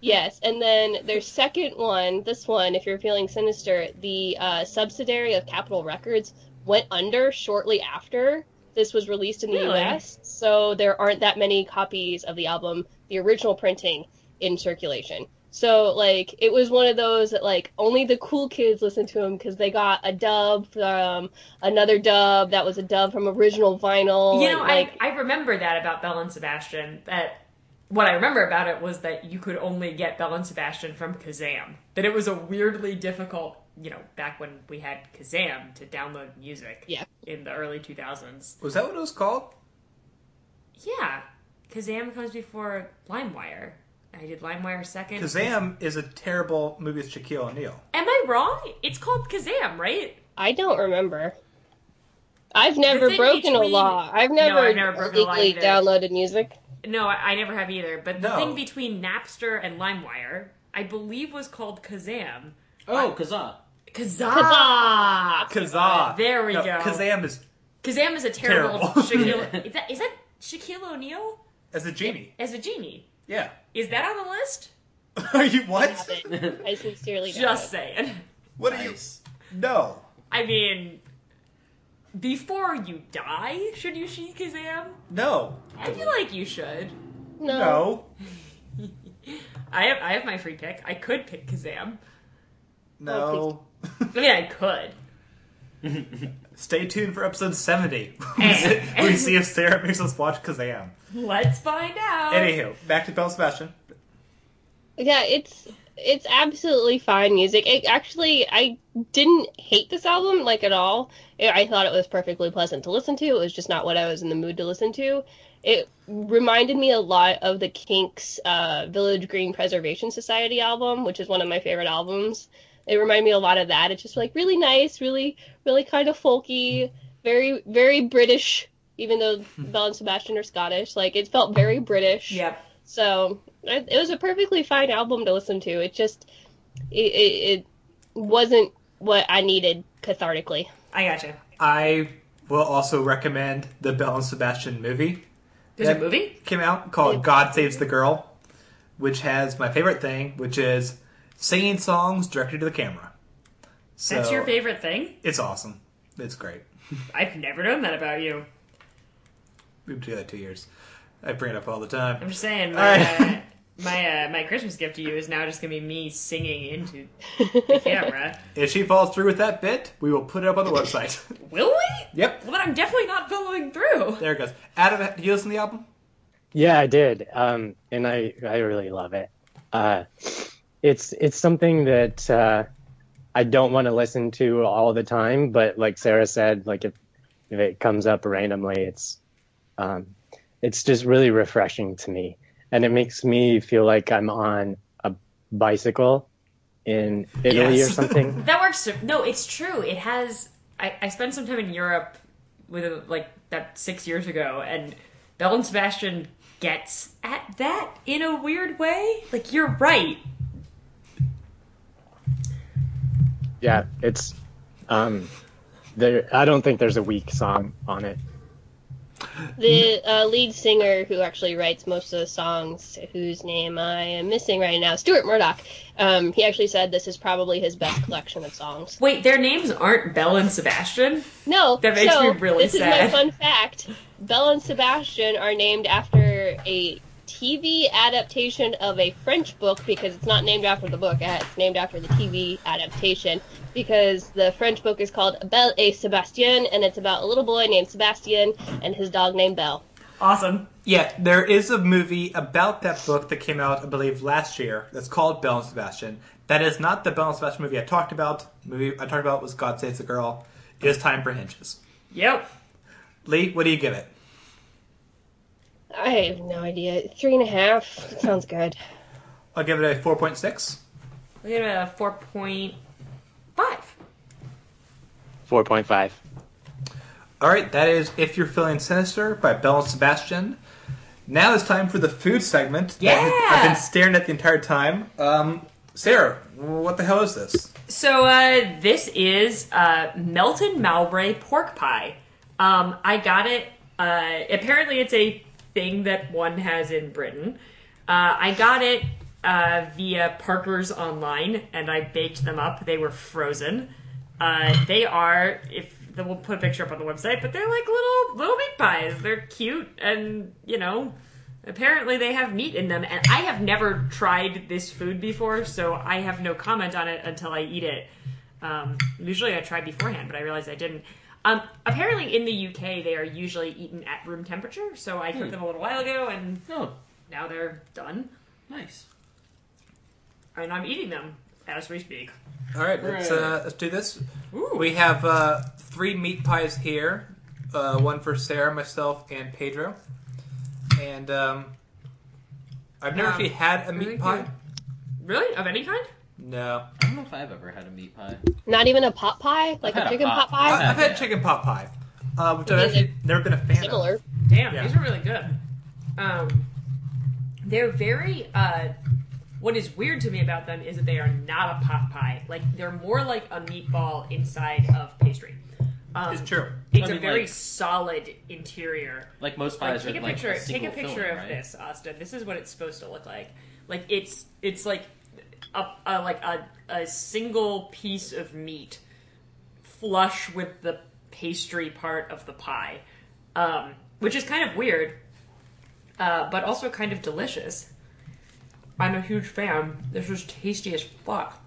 D: Yes, and then their second one, this one, If You're Feeling Sinister, the subsidiary of Capitol Records went under shortly after this was released in the US, so there aren't that many copies of the album, the original printing, in circulation. So, like, it was one of those that, like, only the cool kids listened to them because they got a dub from another dub that was a dub from original vinyl.
B: You know, I remember that about Belle and Sebastian. That what I remember about it was that you could only get Belle and Sebastian from Kazam. That it was a weirdly difficult, you know, back when we had Kazam to download music in the early 2000s.
A: Was that what it was called?
B: Yeah. Kazam comes before LimeWire. I did LimeWire second.
A: Kazam is a terrible movie with Shaquille O'Neal.
B: Am I wrong? It's called Kazam, right?
D: I don't remember. I've never broken a law. I've never illegally downloaded music.
B: No, I never have either. But the thing between Napster and LimeWire, I believe, was called Kazam.
C: Oh, Kazaa.
B: Kazaa. There we go.
A: Kazam
B: is a terrible Shaquille... Is that Shaquille O'Neal?
A: As a genie.
B: As a genie.
A: Yeah.
B: Is that on the list?
A: Are you what?
D: I sincerely don't.
B: Just saying.
A: What are you? No.
B: I mean, before you die, should you see Kazam?
A: No.
B: I feel like you should.
A: No.
B: I have my free pick. I could pick Kazam.
A: No.
B: I mean, I could.
A: Stay tuned for episode 70. We see if Sarah makes us watch Kazam.
B: Let's find out.
A: Anywho, back to Belle and Sebastian.
D: Yeah, it's absolutely fine music. I didn't hate this album, like, at all. I thought it was perfectly pleasant to listen to. It was just not what I was in the mood to listen to. It reminded me a lot of the Kinks' Village Green Preservation Society album, which is one of my favorite albums. It reminded me a lot of that. It's just, like, really nice, really, really kind of folky, very, very British, even though Belle and Sebastian are Scottish. Like, it felt very British.
B: Yep.
D: So, it was a perfectly fine album to listen to. It just, it wasn't what I needed cathartically.
B: I gotcha.
A: I will also recommend the Belle and Sebastian movie.
B: There's a movie?
A: Came out called God Saves the Girl, which has my favorite thing, which is singing songs directed to the camera. So,
B: that's your favorite thing?
A: It's awesome. It's great.
B: I've never known that about you.
A: We've been together 2 years. I bring it up all the time.
B: I'm just saying, my Christmas gift to you is now just going to be me singing into the camera.
A: If she falls through with that bit, we will put it up on the website.
B: Will we?
A: Yep.
B: Well, then I'm definitely not following through.
A: There it goes. Adam, did you listen to the album?
E: Yeah, I did. And I really love it. It's something that I don't want to listen to all the time, but like Sarah said, like if it comes up randomly, it's just really refreshing to me, and it makes me feel like I'm on a bicycle in Italy or something.
B: That works. No, it's true. It has. I spent some time in Europe with like that 6 years ago, and Belle and Sebastian gets at that in a weird way. Like, you're right.
E: Yeah, it's there. I don't think there's a weak song on it.
D: The lead singer who actually writes most of the songs, whose name I am missing right now, Stuart Murdoch, he actually said this is probably his best collection of songs.
B: Wait, their names aren't Belle and Sebastian?
D: No,
B: That makes
D: so
B: me really
D: this
B: sad.
D: is my fun fact. Belle and Sebastian are named after a TV adaptation of a French book, because it's not named after the book, it's named after the TV adaptation, because the French book is called Belle et Sebastian, and it's about a little boy named Sebastian and his dog named Belle.
B: Awesome.
A: Yeah, there is a movie about that book that came out, I believe, last year. That's called Belle and Sebastian. That is not the Belle and Sebastian movie I talked about. The movie I talked about was God Saves the Girl. It is time for hinges.
B: Yep.
A: Lee, what do you give it?
D: I have no idea. 3.5. That sounds good.
A: I'll give it a 4.6.
B: I'll give it a 4.5.
E: 4.5.
A: All right, that is If You're Feeling Sinister by Belle and Sebastian. Now it's time for the food segment.
B: Yeah!
A: I've been staring at the entire time. Sarah, what the hell is this?
B: So, this is Melton Mowbray pork pie. I got it. Apparently, it's a thing that one has in Britain. I got it via Parker's online, and I baked them up. They were frozen. They are, we'll put a picture up on the website, but they're like little meat pies. They're cute, and apparently they have meat in them. And I have never tried this food before, so I have no comment on it until I eat it. Usually I try beforehand, but I realized I didn't. Apparently in the UK they are usually eaten at room temperature, so I cooked them a little while ago, and now they're done.
C: Nice.
B: And I'm eating them as we speak.
A: All right, let's do this.
B: Ooh.
A: We have 3 meat pies here. One for Sarah, myself, and Pedro. And I've never actually had a meat pie.
B: Really? Of any kind?
A: No.
C: I don't know if I've ever had a meat pie.
D: Not even a pot pie? Like
C: I've
D: a
C: had a
D: chicken
C: pot
D: pot pie?
A: I've had chicken pot pie, which I've actually never been a fan
D: Similar.
A: of.
B: Damn,
A: Yeah.
B: these are really good. They're very, what is weird to me about them is that they are not a pot pie. Like, they're more like a meatball inside of pastry.
A: It's true.
B: It's
C: I mean,
B: a very
C: like-
B: solid interior.
C: Like most pies
B: Take
C: are
B: a
C: like
B: picture.
C: a
B: Take a
C: single
B: picture
C: filling,
B: of
C: right?
B: this, Austin. This is what it's supposed to look like. Like it's like a single piece of meat, flush with the pastry part of the pie, which is kind of weird, but also kind of delicious. I'm a huge fan. This is tasty as fuck.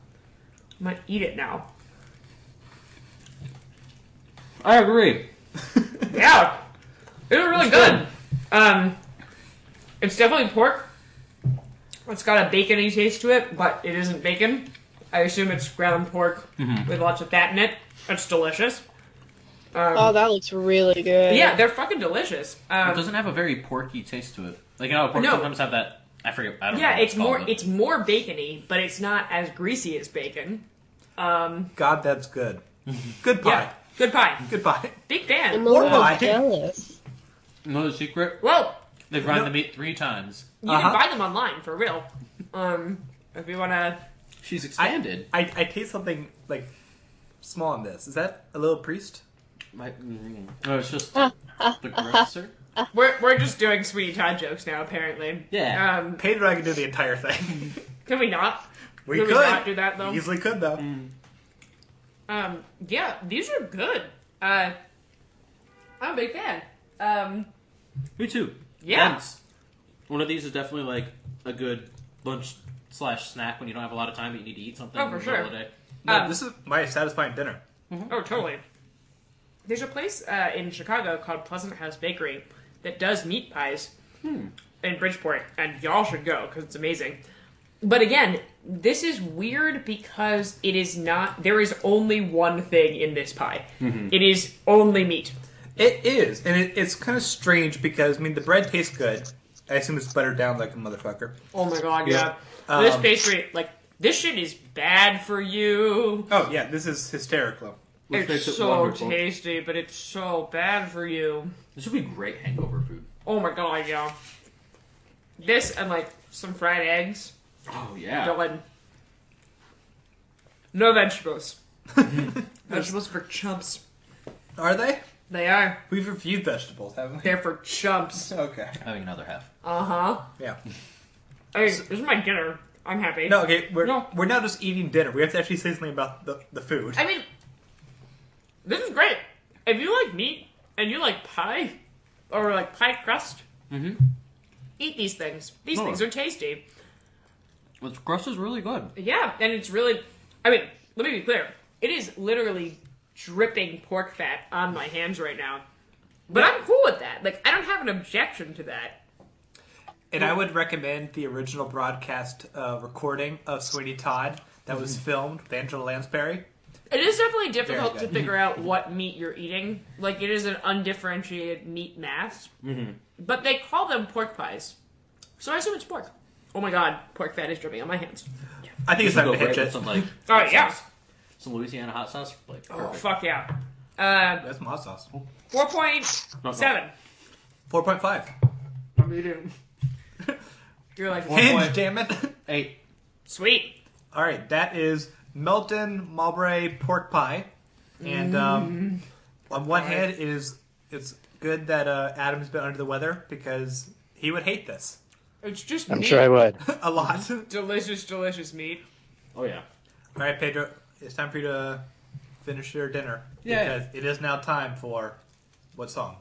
B: I'm gonna eat it now.
C: I agree.
B: Yeah, it's really good. It's definitely pork. It's got a bacony taste to it, but it isn't bacon. I assume it's ground pork with lots of fat in it. It's delicious.
D: Oh, that looks really good.
B: Yeah, they're fucking delicious.
C: It doesn't have a very porky taste to it. Like, pork
B: No.
C: sometimes have that. I forget. I don't know.
B: Yeah,
C: what
B: it's more
C: called,
B: it's more bacony, but it's not as greasy as bacon.
A: God, that's good. Good pie.
B: Yeah, good pie.
A: Good pie.
B: Big
D: I'm
B: fan.
D: a
A: More
D: little
A: pie.
D: jealous.
C: Know the secret?
B: Well,
C: They grind
A: No.
C: the meat 3 times.
B: you can buy them online for real. If you wanna.
C: She's expanded.
A: I taste something like small in this. Is that a little priest?
C: No, it's just the grocer.
B: We're just doing Sweetie Todd jokes now, apparently.
C: Yeah.
A: Pedro, I can do the entire thing.
B: Can we not?
A: We
B: Could
A: could
B: we not do that, though?
A: Easily could though.
B: Yeah, these are good. I'm a big fan.
C: Me too.
B: Yeah.
C: Dense. One of these is definitely like a good lunch/snack when you don't have a lot of time but you need to eat something
B: Oh, for
C: in the middle
B: sure.
C: of the day.
A: No, this is my satisfying dinner.
B: Oh, totally. There's a place in Chicago called Pleasant House Bakery that does meat pies in Bridgeport, and y'all should go because it's amazing. But again, this is weird because it is not. There is only one thing in this pie. It is only meat.
A: It is, and it's kind of strange because the bread tastes good. I assume it's buttered down like a motherfucker.
B: Oh my god,
A: Yeah.
B: yeah. This pastry, this shit is bad for you.
A: Oh yeah, this is hysterical.
C: Which makes
B: It's
C: it
B: so
C: wonderful.
B: tasty, but it's so bad for you.
C: This would be great hangover food.
B: Oh my god, yeah. This and some fried eggs.
C: Oh yeah.
B: Going. No vegetables. Vegetables for chumps.
A: Are they?
B: They are.
A: We've reviewed vegetables, haven't we?
B: They're for chumps.
A: Okay.
C: Having another half.
B: Uh-huh.
A: Yeah.
B: I mean, this is my dinner. I'm happy.
A: No, okay, we're not just eating dinner. We have to actually say something about the food.
B: I mean, this is great. If you like meat and you like pie, or like pie crust, eat these things. These things are tasty.
C: The crust is really good.
B: Yeah, and it's really... I mean, let me be clear. It is literally dripping pork fat on my hands right now. But I'm cool with that. Like, I don't have an objection to that.
A: And I would recommend the original broadcast recording of Sweeney Todd that was filmed with Angela Lansbury.
B: It is definitely difficult
A: Very
B: to
A: good.
B: figure out what meat you're eating. Like, it is an undifferentiated meat mass. Mm-hmm. But they call them pork pies. So I assume it's pork. Oh my god, pork fat is dripping on my hands.
A: I think it's time to hitch
C: with
A: it.
C: some, like,
B: Oh,
C: hot
B: yeah.
C: sauce. Some Louisiana hot sauce. Like,
B: Oh,
C: perfect.
B: fuck yeah.
A: That's some hot sauce.
B: 4.7.
A: 4.5.
B: I'm eating. You're like,
A: Hinge, damn it.
C: 8.
B: sweet.
A: All right, that is Melton Mowbray pork pie. And on one hand, it's good that Adam's been under the weather because he would hate this
B: It's just
E: I'm
B: meat.
E: sure I would.
A: a lot.
B: Delicious, delicious meat.
C: Oh, yeah.
A: All right, Pedro, it's time for you to finish your dinner.
C: Yeah.
A: Because it is now time for what song?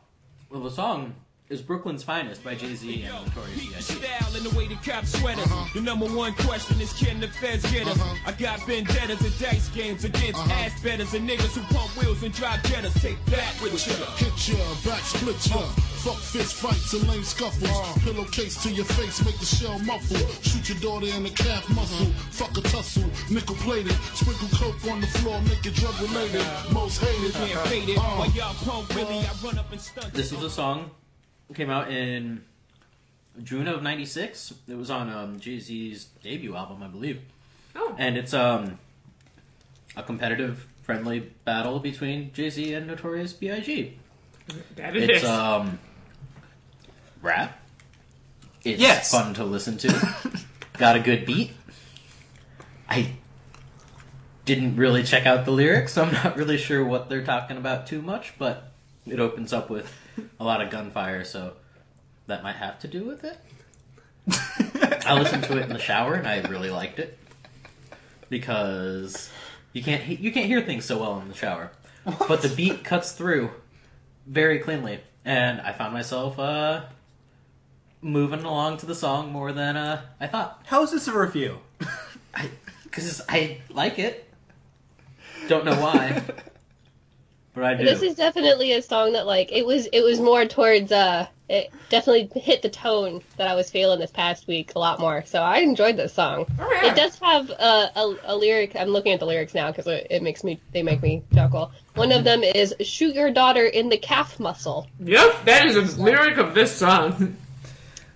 C: Well, the song is Brooklyn's Finest by Jay-Z and Notorious B.I.G.
H: Style and the way the cops sweaters. The number one question is, can the feds get us? I got vendettas and dice games against ass betters and niggas who pump wheels and drive jettas. Take that with you.
I: Hit ya, back split ya. Fuck fist fights and lame scuffles. Pillowcase to your face, make the shell muffle. Shoot your daughter in the calf muscle. Fuck a tussle, nickel plated. Sprinkle coke on the floor, make it drug related. Most hated.
H: Can't fade it. While y'all pump really, I run up and stunt.
C: This was a song that came out in June of '96. It was on Jay-Z's debut album, I believe.
B: Oh.
C: And it's a competitive, friendly battle between Jay-Z and Notorious B.I.G.
B: That it is.
C: It's rap. It's
A: Yes.
C: fun to listen to. Got a good beat. I didn't really check out the lyrics, so I'm not really sure what they're talking about too much, but it opens up with a lot of gunfire, so that might have to do with it. I listened to it in the shower, and I really liked it because you can't hear things so well in the shower, but the beat cuts through very cleanly, and I found myself moving along to the song more than I thought.
A: How is this a review?
C: Because I like it. Don't know why, but I do.
D: This is definitely a song that, like, it was more towards, it definitely hit the tone that I was feeling this past week a lot more. So I enjoyed this song.
B: Oh, yeah.
D: It does have a lyric. I'm looking at the lyrics now because they make me chuckle. One of them is "Shoot your daughter in the calf muscle."
B: Yep, that is a lyric of this song.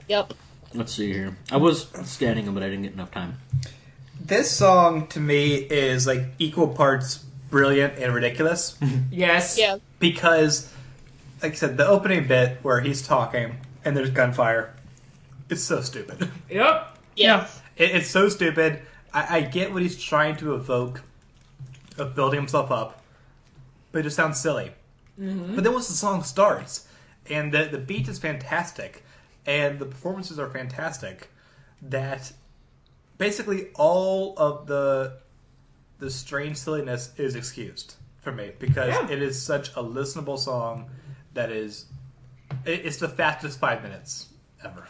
D: Yep.
C: Let's see here. I was scanning them, but I didn't get enough time.
A: This song, to me, is like equal parts brilliant and ridiculous.
B: Yes.
D: Yeah.
A: Because, like I said, the opening bit where he's talking and there's gunfire, it's so stupid.
B: Yep.
D: Yes.
A: It's so stupid. I get what he's trying to evoke of building himself up, but it just sounds silly. Mm-hmm. But then once the song starts, and the beat is fantastic, and the performances are fantastic, that basically all of the strange silliness is excused for me, because it is such a listenable song that is... It's the fastest 5 minutes ever.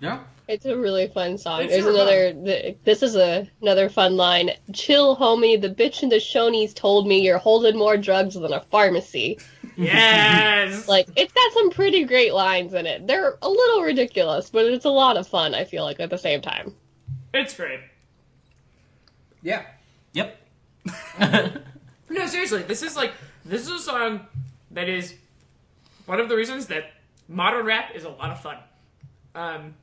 C: Yeah.
D: It's a really fun song.
B: It's
D: There's
B: super
D: another. This is another fun line. "Chill, homie. The bitch in the Shoney's told me you're holding more drugs than a pharmacy."
B: Yes.
D: Like, it's got some pretty great lines in it. They're a little ridiculous, but it's a lot of fun, I feel like, at the same time.
B: It's great.
A: Yeah.
C: Yep.
B: No, seriously, this is a song that is one of the reasons that modern rap is a lot of fun.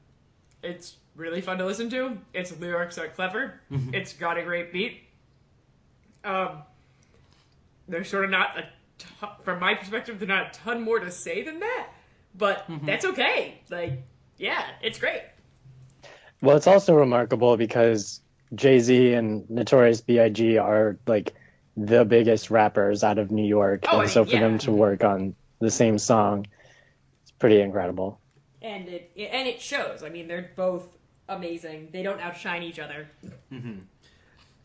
B: It's really fun to listen to. Its lyrics are clever. It's got a great beat. There's sort of not from my perspective, there's not a ton more to say than that, but that's okay. Like, yeah, it's great.
E: Well, it's also remarkable because Jay-Z and Notorious B.I.G. are, like, the biggest rappers out of New York, so for them to work on the same song, it's pretty incredible.
B: And it shows. I mean, they're both amazing. They don't outshine each other.
A: Mm-hmm.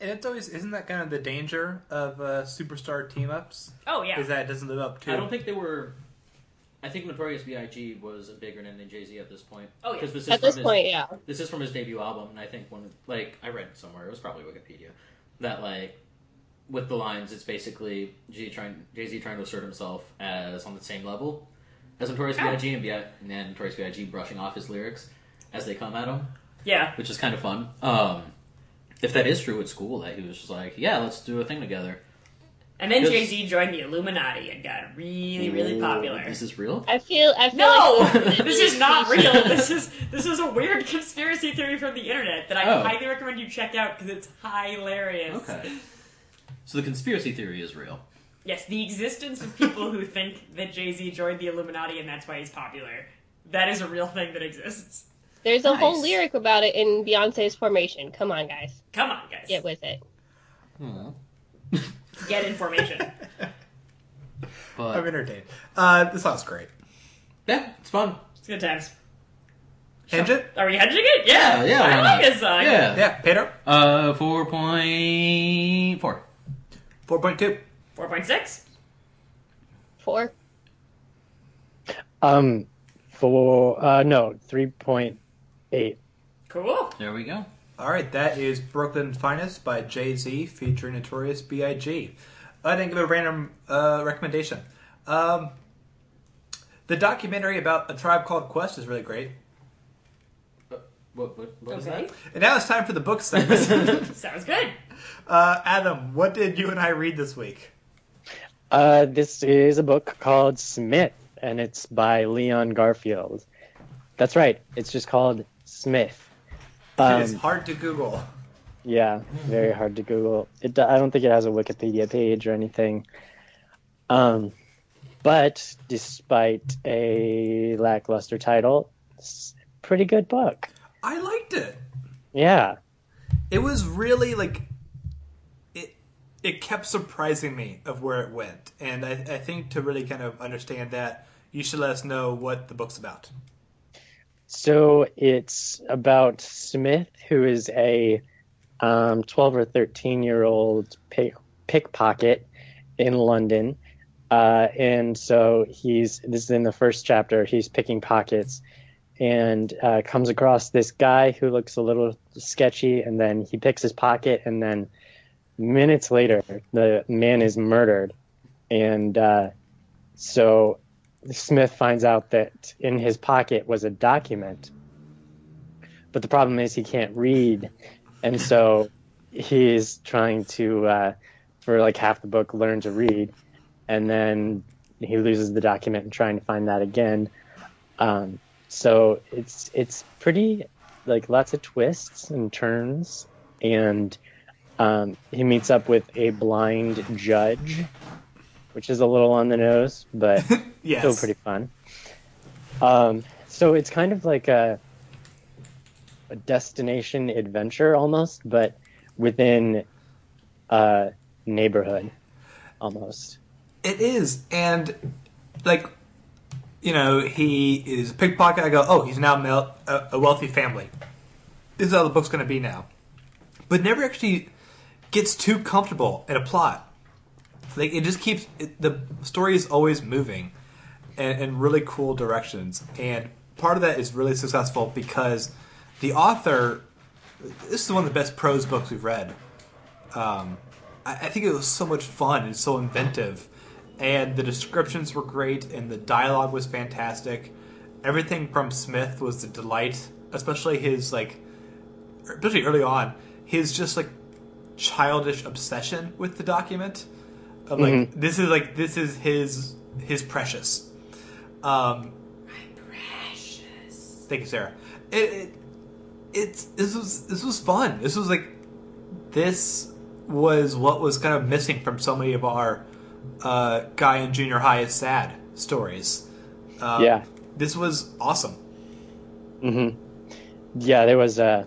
A: And it's always, isn't that kind of the danger of superstar team-ups?
B: Oh, yeah.
A: Is that it doesn't live up to...
C: I don't think they were... I think Notorious B.I.G. was a bigger name than Jay-Z at this point.
B: Oh, yeah.
D: At this point, yeah.
C: This is from his debut album, and I think I read somewhere, it was probably Wikipedia, that, with the lines, it's basically Jay-Z trying to assert himself as on the same level as Notorious B.I.G. and then Notorious B.I.G. brushing off his lyrics as they come at him.
B: Yeah.
C: Which is kind of fun. If that is true, it's cool that he was just like, yeah, let's do a thing together.
B: And then Jay-Z joined the Illuminati and got really, really popular.
C: Is this real?
D: I feel
B: no!
D: like
B: This is not real. This is a weird conspiracy theory from the internet that I highly recommend you check out because it's hilarious.
C: Okay. So the conspiracy theory is real.
B: Yes, the existence of people who think that Jay-Z joined the Illuminati and that's why he's popular. That is a real thing that exists.
D: There's a whole lyric about it in Beyonce's Formation. Come on, guys.
B: Come on, guys.
D: Get with it.
B: Get information.
C: But
A: I'm entertained. This song's great.
C: yeah, it's fun.
B: It's good times.
A: Henge it?
B: Are we hedging it? Yeah.
C: Yeah,
B: I
C: why
B: like
C: not?
B: this song.
C: Yeah.
A: Pedro?
C: 4.4.
A: 4.2.
B: 4.6?
D: 4.
E: 3.8.
B: Cool.
C: There we go.
A: All right, that is Brooklyn's Finest by Jay-Z featuring Notorious B.I.G. I didn't give a random recommendation. The documentary about A Tribe Called Quest is really great.
C: What is that?
A: And now it's time for the book segment.
B: Sounds good.
A: Adam, what did you and I read this week?
E: This is a book called Smith, and it's by Leon Garfield. That's right. It's just called Smith.
A: It is hard to Google.
E: Yeah, very hard to Google. I don't think it has a Wikipedia page or anything. But despite a lackluster title, it's a pretty good book.
A: I liked it.
E: Yeah.
A: It was really it kept surprising me of where it went. And I think to really kind of understand that, you should let us know what the book's about.
E: So it's about Smith, who is a 12 or 13-year-old pickpocket in London. And so this is in the first chapter, he's picking pockets and comes across this guy who looks a little sketchy, and then he picks his pocket, and then minutes later, the man is murdered. And so Smith finds out that in his pocket was a document, but the problem is he can't read, and so he's trying to, for like half the book, learn to read, and then he loses the document and trying to find that again. So it's pretty, like, lots of twists and turns, and he meets up with a blind judge, which is a little on the nose, but
A: yes.
E: Still pretty fun. So it's kind of like a destination adventure almost, but within a neighborhood almost.
A: It is, and like, he is a pickpocket. I go, oh, he's now a wealthy family. This is how the book's going to be now. But never actually gets too comfortable in a plot. Like, it just keeps... the story is always moving in really cool directions. And part of that is really successful because the author... This is one of the best prose books we've read. I think it was so much fun and so inventive. And the descriptions were great, and the dialogue was fantastic. Everything from Smith was a delight, especially his, especially early on, his just, childish obsession with the document. Of, this is his precious.
B: My precious.
A: Thank you, Sarah. This was fun. This was what was kind of missing from so many of our guy in junior high is sad stories.
E: Yeah.
A: This was awesome.
E: Mm-hmm. Yeah, there was I'm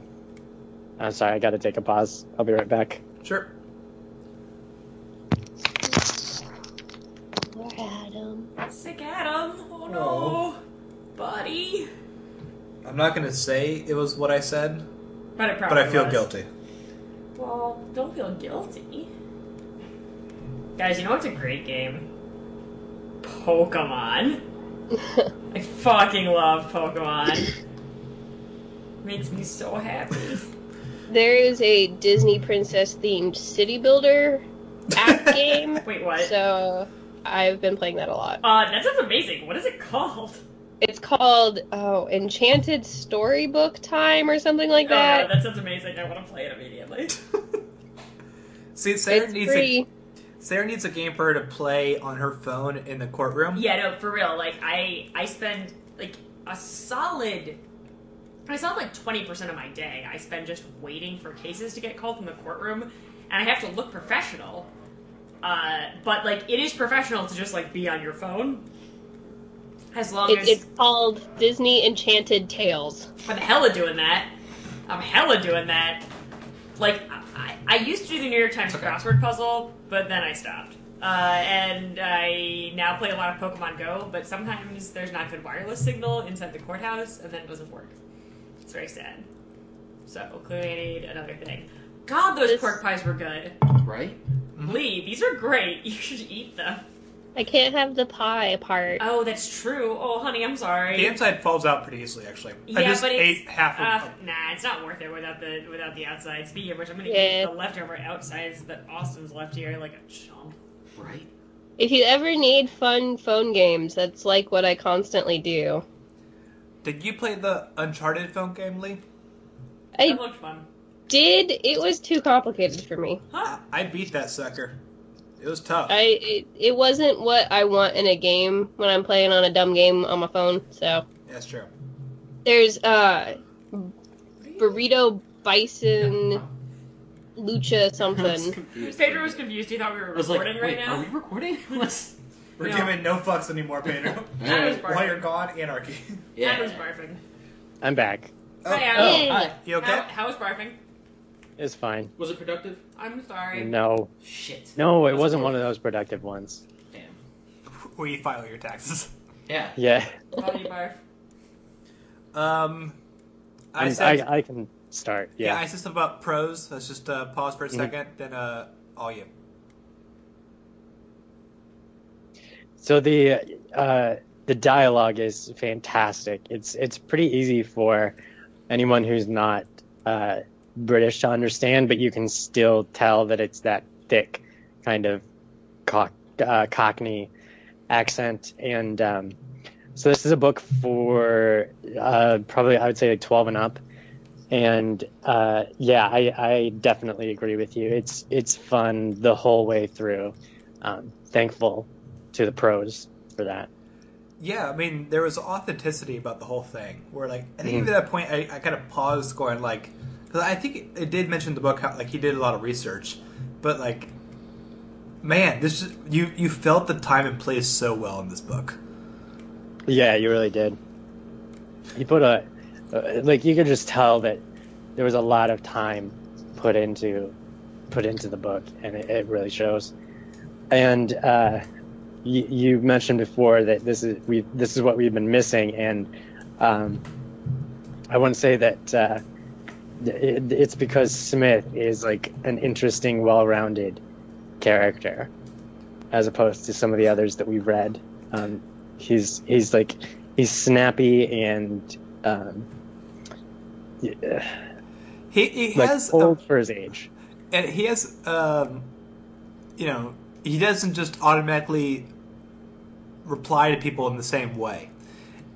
E: sorry, I gotta take a pause. I'll be right back.
A: Sure.
D: Adam.
B: Sick Adam. Oh no, buddy.
A: I'm not going to say it was what I said,
B: But it
A: but
B: probably
A: I feel
B: was.
A: guilty.
B: Well, don't feel guilty. Guys, you know what's a great game? Pokemon. I fucking love Pokemon. Makes me so happy.
D: There is a Disney princess themed city builder app game.
B: Wait, what?
D: So I've been playing that a lot.
B: That sounds amazing. What is it called?
D: It's called Enchanted Storybook Time or something like
B: Oh,
D: that.
B: no, that sounds amazing. I want to play it immediately.
A: See, Sarah
D: It's
A: needs
D: free.
A: Sarah needs a game for her to play on her phone in the courtroom.
B: Yeah, no, for real. Like, I spend, like, a solid 20% of my day I spend just waiting for cases to get called from the courtroom, and I have to look professional. But, like, it is professional to just, like, be on your phone. As long as...
D: It's called Disney Enchanted Tales.
B: I'm hella doing that. Like, I used to do the New York Times crossword puzzle, but then I stopped. And I now play a lot of Pokemon Go, but sometimes there's not good wireless signal inside the courthouse, and then it doesn't work. It's very sad. So, clearly I need another thing. God, those pork pies were good.
C: Right?
B: Lee, these are great. You should eat them.
D: I can't have the pie part.
B: Oh, that's true. Oh, honey, I'm sorry.
A: The inside falls out pretty easily, actually.
B: Yeah,
A: I just
B: but
A: ate
B: it's,
A: half of them.
B: Nah, it's not worth it without the outside. Speaking of which, I'm gonna
D: Yeah.
B: eat the leftover outsides that Austin's left here like a chump.
C: Right?
D: If you ever need fun phone games, that's like what I constantly do.
A: Did you play the Uncharted phone game, Lee?
D: I
B: That looked fun.
D: did. It was too complicated for me.
B: Huh?
A: I beat that sucker. It was tough.
D: It wasn't what I want in a game when I'm playing on a dumb game on my phone. So
A: That's true.
D: there's Burrito Bison Lucha something.
B: Pedro was confused. He thought we were
C: I was like,
B: recording
C: wait,
B: right
C: are
B: now.
C: we recording? Let's...
A: We're
B: No.
A: giving no fucks anymore, Pedro.
B: I was
A: While
B: barfing.
A: you're gone, anarchy.
B: I was barfing.
E: I'm back.
B: Hi, Adam.
E: Oh, hi.
A: You okay?
B: How was barfing?
E: It's fine.
C: Was it productive?
B: I'm sorry.
E: No.
C: Shit.
E: No, it wasn't one of those productive ones.
C: Damn.
A: Where you file your taxes.
C: Yeah.
E: Yeah.
B: How do you barf?
E: I can start.
A: Yeah,
E: Yeah.
A: I said something about pros. Let's just pause for a second, then all you.
E: So the dialogue is fantastic. It's pretty easy for anyone who's not British to understand, but you can still tell that it's that thick kind of Cockney accent. And so this is a book for probably, I would say, like 12 and up. And yeah, I definitely agree with you. It's fun the whole way through. Thankful to the pros for that.
A: Yeah, I mean, there was authenticity about the whole thing. Where, like, I think even at that point, I kind of paused, going like, because I think it did mention in the book how, like, he did a lot of research, but like, man, this just, you felt the time and place so well in this book.
E: Yeah, you really did. You put like, you could just tell that there was a lot of time put into the book, and it really shows. And you mentioned before that this is what we've been missing, and I want to say that it's because Smith is like an interesting, well-rounded character, as opposed to some of the others that we've read. He's snappy and
A: He
E: like
A: has
E: old for his age.
A: and he has he doesn't just automatically reply to people in the same way.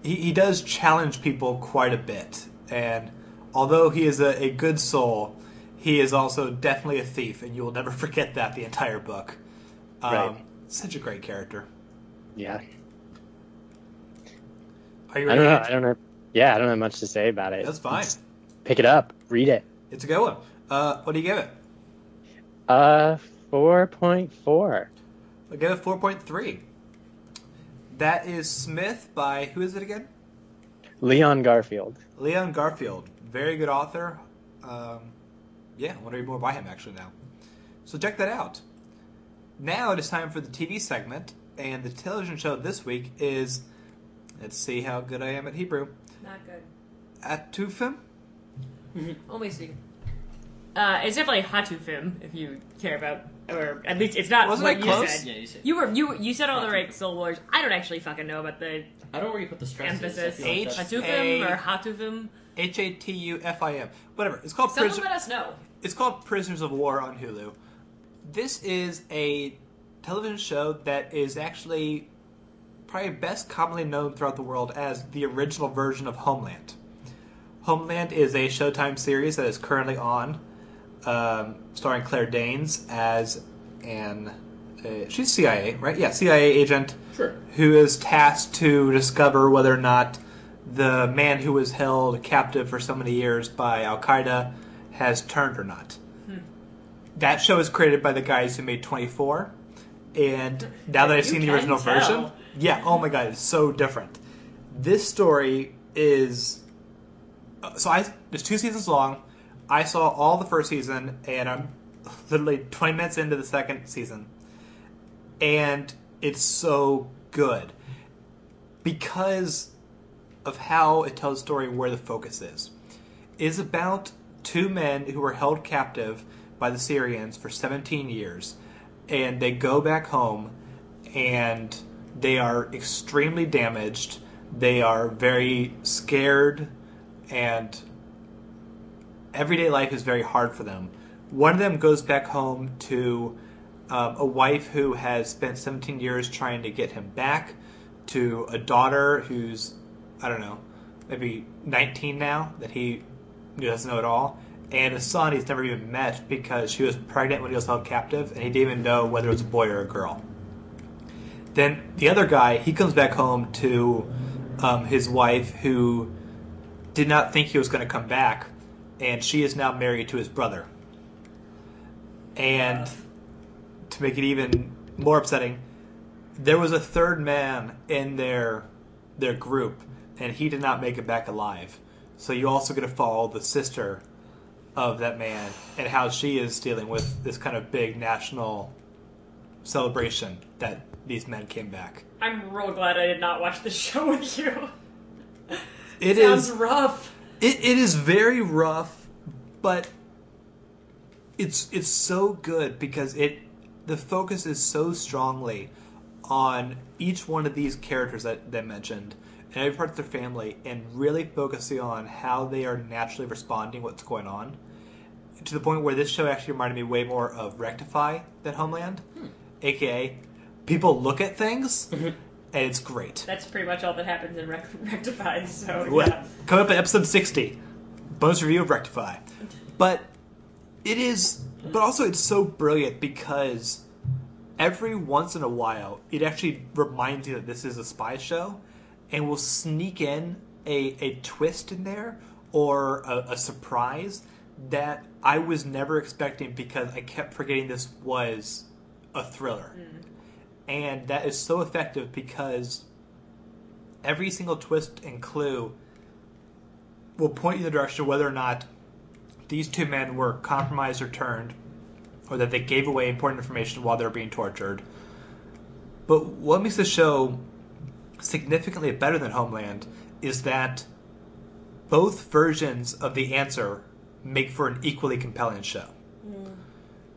A: He does challenge people quite a bit, and although he is a good soul, he is also definitely a thief, and you will never forget that the entire book.
E: Right.
A: Such a great character.
E: Yeah.
A: Are you
E: I
A: ready?
E: don't know. Yeah, I don't have much to say about it.
A: That's fine.
E: Just pick it up, read it.
A: It's a good one. What do you give it?
E: 4.4.
A: I'll give it 4.3. That is Smith by, who is it again?
E: Leon Garfield.
A: Leon Garfield. Very good author. Yeah, I want to read more by him actually now. So check that out. Now it is time for the TV segment. And the television show this week is, let's see how good I am at Hebrew.
B: Not good.
A: Hatufim?
B: Only see. It's definitely Hatufim, if you care about, or at least it's not
A: Wasn't
B: what
A: it
B: you
A: close?
B: said.
C: Yeah, you said.
B: You said all the right syllables. I don't actually fucking know about the
C: I don't know where you put the stresses.
B: emphasis.
C: I feel like that's-
B: Hatufim or Hatufim.
A: Hatufim. Whatever. It's called
B: Someone let us know.
A: It's called Prisoners of War on Hulu. This is a television show that is actually probably best commonly known throughout the world as the original version of Homeland. Homeland is a Showtime series that is currently on, starring Claire Danes as she's CIA, right? Yeah, CIA agent.
C: Sure.
A: Who is tasked to discover whether or not the man who was held captive for so many years by Al-Qaeda has turned or not. That show is created by the guys who made 24, and now that I've seen the original version, yeah, oh my god, it's so different. This story is... it's 2 seasons long. I saw all the first season, and I'm literally 20 minutes into the second season. And it's so good. Because of how it tells the story and where the focus is. It is about 2 men who were held captive by the Syrians for 17 years. And they go back home, and they are extremely damaged. They are very scared, and everyday life is very hard for them. One of them goes back home to a wife who has spent 17 years trying to get him back, to a daughter who's, I don't know, maybe 19 now, that he doesn't know at all, and a son he's never even met because she was pregnant when he was held captive, and he didn't even know whether it was a boy or a girl. Then the other guy, he comes back home to his wife, who did not think he was going to come back, and she is now married to his brother. And to make it even more upsetting, there was a third man in their group, and he did not make it back alive. So you also get to follow the sister of that man and how she is dealing with this kind of big national celebration that these men came back.
B: I'm real glad I did not watch the show with you.
A: It
B: sounds rough.
A: It is very rough, but it's so good because the focus is so strongly on each one of these characters that they mentioned and every part of their family, and really focusing on how they are naturally responding what's going on, to the point where this show actually reminded me way more of Rectify than Homeland, aka people look at things and it's great.
B: That's pretty much all that happens in Rectify, so
A: yeah. Coming up in episode 60, bonus review of Rectify. But also it's so brilliant because every once in a while it actually reminds you that this is a spy show, and will sneak in a twist in there or a surprise that I was never expecting because I kept forgetting this was a thriller. And that is so effective because every single twist and clue will point you in the direction of whether or not these 2 men were compromised or turned, or that they gave away important information while they were being tortured. But what makes the show significantly better than Homeland is that both versions of the answer make for an equally compelling show.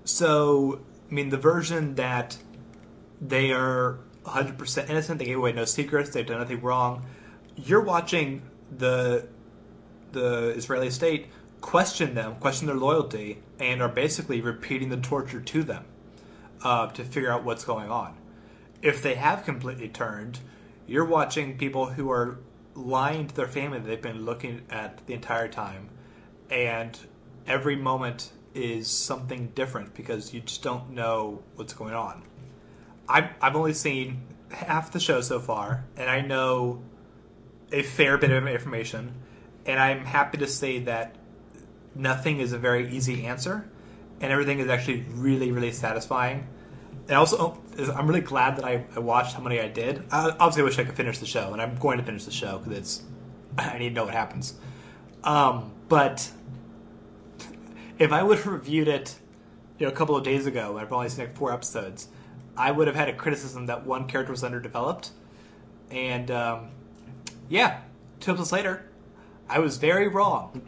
A: So, I mean, the version that they are 100% innocent, they gave away no secrets, they've done nothing wrong, you're watching the Israeli state question their loyalty, and are basically repeating the torture to them to figure out what's going on. If they have completely turned, you're watching people who are lying to their family that they've been looking at the entire time, and every moment is something different because you just don't know what's going on. I've only seen half the show so far, and I know a fair bit of information, and I'm happy to say that nothing is a very easy answer, and everything is actually really, really satisfying. And also, I'm really glad that I watched how many I did. Obviously, I wish I could finish the show, and I'm going to finish the show because I need to know what happens. But if I would have reviewed it, a couple of days ago, I've only seen like 4 episodes, I would have had a criticism that one character was underdeveloped. And, 2 episodes later, I was very wrong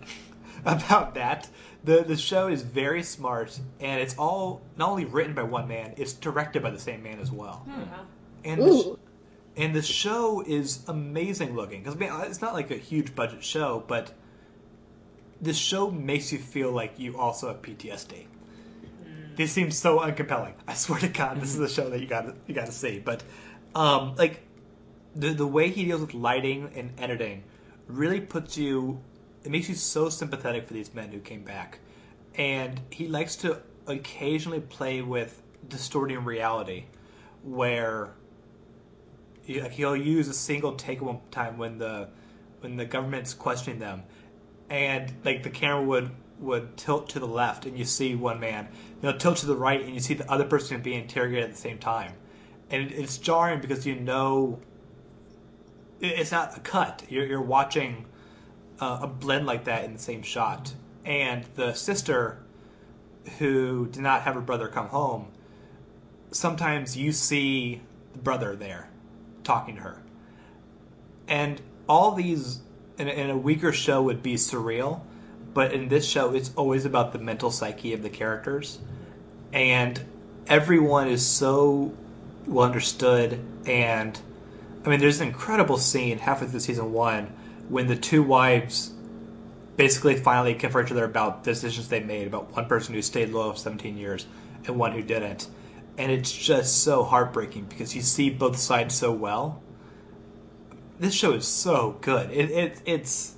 A: about that. The show is very smart, and it's all not only written by one man, it's directed by the same man as well. And the show is amazing looking. Because it's not like a huge budget show, but the show makes you feel like you also have PTSD. This seems so uncompelling. I swear to God, this is a show that you gotta see. But like the way he deals with lighting and editing really puts you. It makes you so sympathetic for these men who came back, and he likes to occasionally play with distorting reality, where he'll use a single take one time when the government's questioning them, and like the camera would tilt to the left and you see one man, tilt to the right and you see the other person being interrogated at the same time, and it's jarring because it's not a cut. You're watching a blend like that in the same shot, and the sister who did not have her brother come home, sometimes you see the brother there talking to her, and all these in a weaker show would be surreal, but in this show it's always about the mental psyche of the characters, and everyone is so well understood. And I mean, there's an incredible scene halfway through season 1 when the two wives basically finally confront each other about decisions they made, about one person who stayed loyal for 17 years and one who didn't. And it's just so heartbreaking because you see both sides so well. This show is so good. It's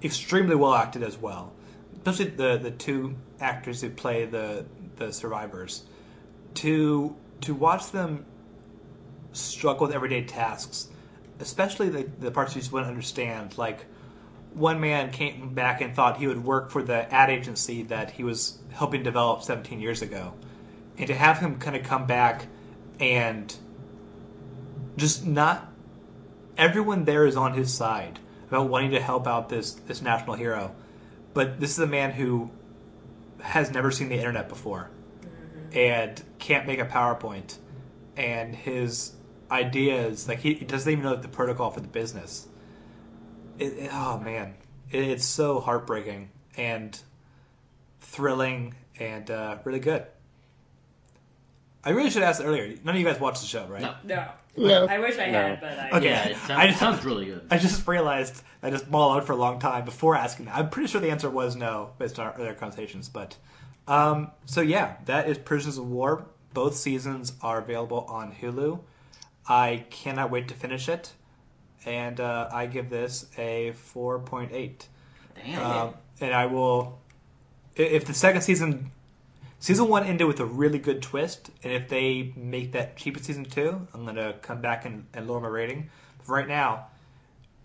A: extremely well acted as well. Especially the two actors who play the survivors. To watch them struggle with everyday tasks, especially the parts you just wouldn't understand. Like, one man came back and thought he would work for the ad agency that he was helping develop 17 years ago. And to have him kind of come back and just not... Everyone there is on his side about wanting to help out this national hero. But this is a man who has never seen the internet before and can't make a PowerPoint. And his ideas, like, he doesn't even know the protocol for the business. Oh man, it's so heartbreaking and thrilling and really good. I really should have asked earlier. None of you guys watched the show, right?
B: No. I wish I had, but I...
C: Okay, yeah, it sounds really good.
A: I just realized I just mulled out for a long time before asking that. I'm pretty sure the answer was no, based on our earlier conversations. But, so yeah, that is Prisoners of War. Both seasons are available on Hulu. I cannot wait to finish it. And I give this a 4.8.
C: Damn.
A: And I will... If the second season... Season 1 ended with a really good twist, and if they make that cheap at Season 2, I'm going to come back and lower my rating. But right now,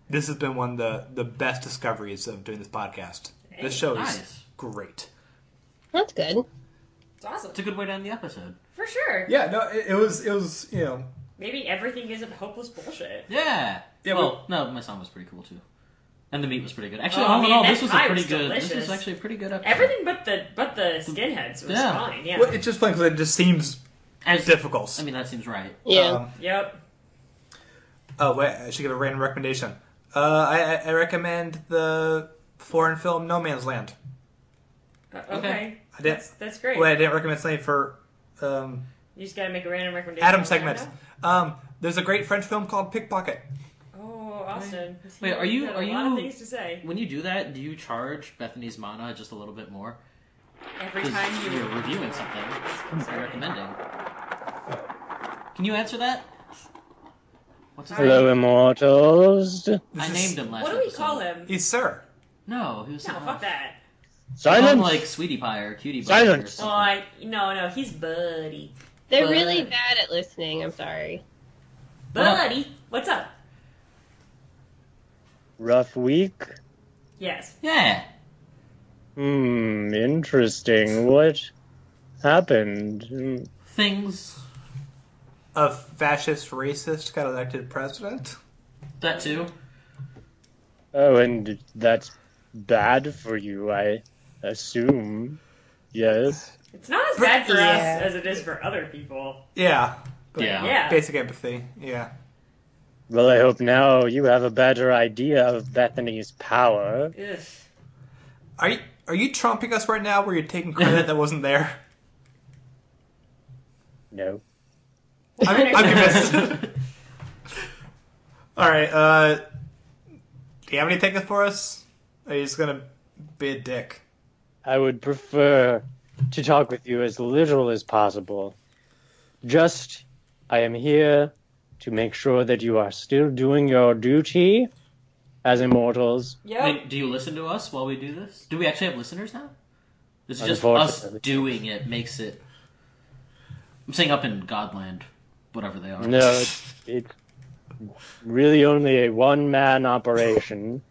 A: this has been one of the best discoveries of doing this podcast. This show is great.
D: That's good.
B: It's awesome.
C: It's a good way to end the episode.
B: For sure.
A: Yeah, no, it was, you know...
B: Maybe everything isn't hopeless bullshit.
C: Yeah. No, my song was pretty cool, too. And the meat was pretty good. Actually, all in all, this was a pretty good...
B: Delicious.
C: This was actually a pretty good episode.
B: Everything but the skinheads was fine, yeah.
A: Well, it's just fun because it just seems difficult.
C: I mean, that seems right.
D: Yeah.
B: Yep.
A: Oh, wait, I should give a random recommendation. I recommend the foreign film No Man's Land.
B: Okay. That's great.
A: Wait, I didn't recommend something for...
B: you just gotta make a random recommendation.
A: Adam segment. There's a great French film called Pickpocket.
B: Oh, Austin.
C: Wait, are you...
B: A lot of things to say.
C: When you do that, do you charge Bethany's Mana just a little bit more?
B: Every time
C: you're reviewing something, you're recommending. Can you answer that? What's his
E: Hello,
C: name?
E: Immortals.
C: I named him last
B: What do we call him?
A: He's Sir.
C: No, he was...
B: No, fuck that.
E: Silence!
C: Like Sweetie Pie or Cutie Pie.
E: Silence!
C: Or
B: No, he's Buddy.
D: They're really bad at listening. I'm sorry.
B: Buddy, what's up?
E: Rough week?
B: Yes.
C: Yeah.
E: Interesting. What happened?
C: Things.
A: A fascist racist got elected president?
C: That too.
E: Oh, and that's bad for you, I assume. Yes.
B: It's not as bad for us as it is for other people.
A: Yeah. But
C: Yeah.
A: basic empathy. Yeah.
E: Well, I hope now you have a better idea of Bethany's power.
B: Ugh.
A: Are you trumping us right now where you're taking credit that wasn't there?
E: No.
A: I'm convinced. Alright, do you have anything for us? Or are you just gonna be a dick?
E: I would prefer to talk with you as little as possible. Just, I am here to make sure that you are still doing your duty as Immortals.
B: Yep.
C: Wait, do you listen to us while we do this? Do we actually have listeners now? This is just us doing it makes it... I'm saying up in Godland, whatever they are.
E: No, it's really only a one-man operation,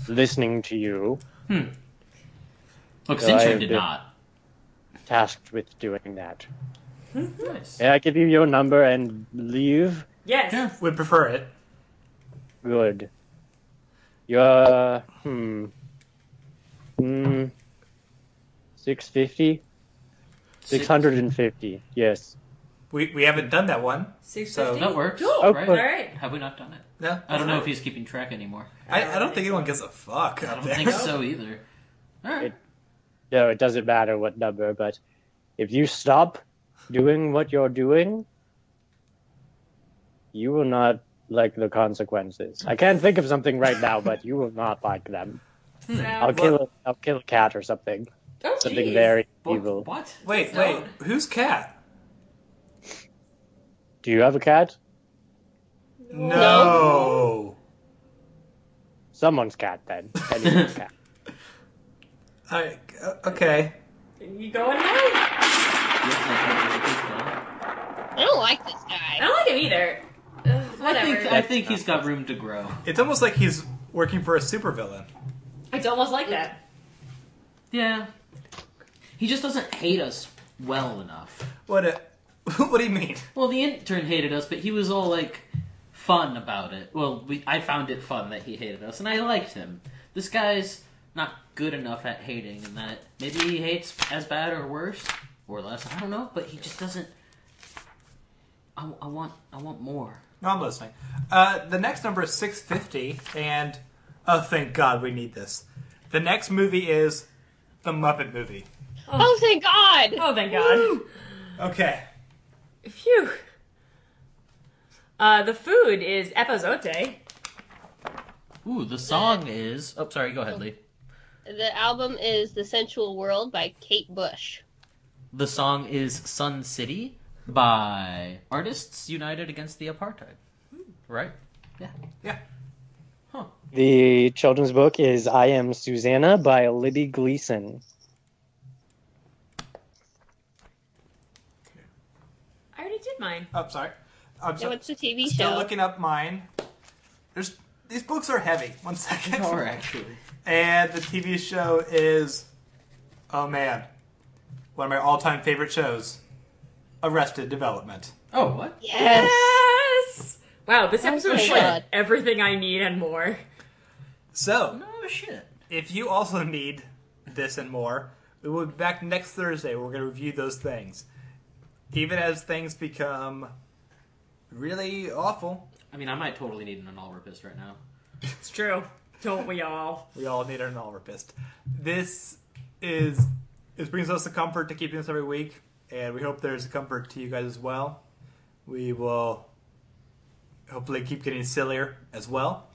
E: listening to you.
C: Look,
E: So I
C: Sincho
E: have
C: did
E: been
C: not.
E: tasked with doing that.
C: Nice.
E: May I give you your number and leave?
B: Yes.
C: Yeah.
A: Would prefer it.
E: Good. You're, 650? 650, yes.
A: We haven't done that one.
B: 650.
C: That works,
B: Cool.
C: right?
E: Oh,
B: All right.
C: Have we not done it?
A: No,
C: I don't know if he's keeping track anymore.
A: I don't think anyone gives a fuck
C: I
A: out
C: don't
A: there.
C: think so either. Alright.
E: No, it doesn't matter what number, but if you stop doing what you're doing, you will not like the consequences. I can't think of something right now, but you will not like them. I'll kill a cat or something.
B: Oh,
E: Something
B: jeez.
E: very
C: What?
E: evil.
C: What?
A: Wait,
B: No.
A: who's cat?
E: Do you have a cat?
A: No.
E: Someone's cat, then. Anyone's cat.
A: Okay.
B: You going now?
D: I don't like this guy.
B: I don't like him either. Ugh, whatever.
C: I think he's got room to grow.
A: It's almost like he's working for a supervillain.
B: It's almost like that.
C: Yeah. He just doesn't hate us well enough.
A: What do you mean?
C: Well, the intern hated us, but he was all, like, fun about it. Well, I found it fun that he hated us, and I liked him. This guy's not good enough at hating, and that maybe he hates as bad or worse, or less, I don't know, but he just doesn't... I want more.
A: No, I'm listening. The next number is 650, and oh, thank God we need this. The next movie is The Muppet Movie.
D: Oh, thank God!
B: Oh, thank God.
A: Okay.
B: Phew. The food is epazote.
C: Ooh, the song is... Oh, sorry, go ahead, Lee.
D: The album is The Sensual World by Kate Bush.
C: The song is Sun City by Artists United Against the Apartheid. Right? Yeah.
A: Yeah.
C: Huh.
E: The children's book is I Am Susanna by Libby Gleason.
B: I already did mine.
A: Oh, sorry. I'm
D: So
A: sorry.
D: it's a TV
A: Still
D: show.
A: looking up mine. These books are heavy. 1 second.
C: Or actually.
A: And the TV show is, oh man, one of my all-time favorite shows, Arrested Development.
C: Oh, what?
D: Yes!
B: Yes! Wow, this episode
D: my
B: is like
D: God.
B: everything I need and more.
A: So,
C: No shit.
A: if you also need this and more, we will be back next Thursday. We're going to review those things. Even as things become really awful,
C: I mean, I might totally need an all-rapist right now.
B: It's true. Don't we all?
A: we all need an all-rapist. This brings us the comfort to keeping this every week, and we hope there's a comfort to you guys as well. We will hopefully keep getting sillier as well.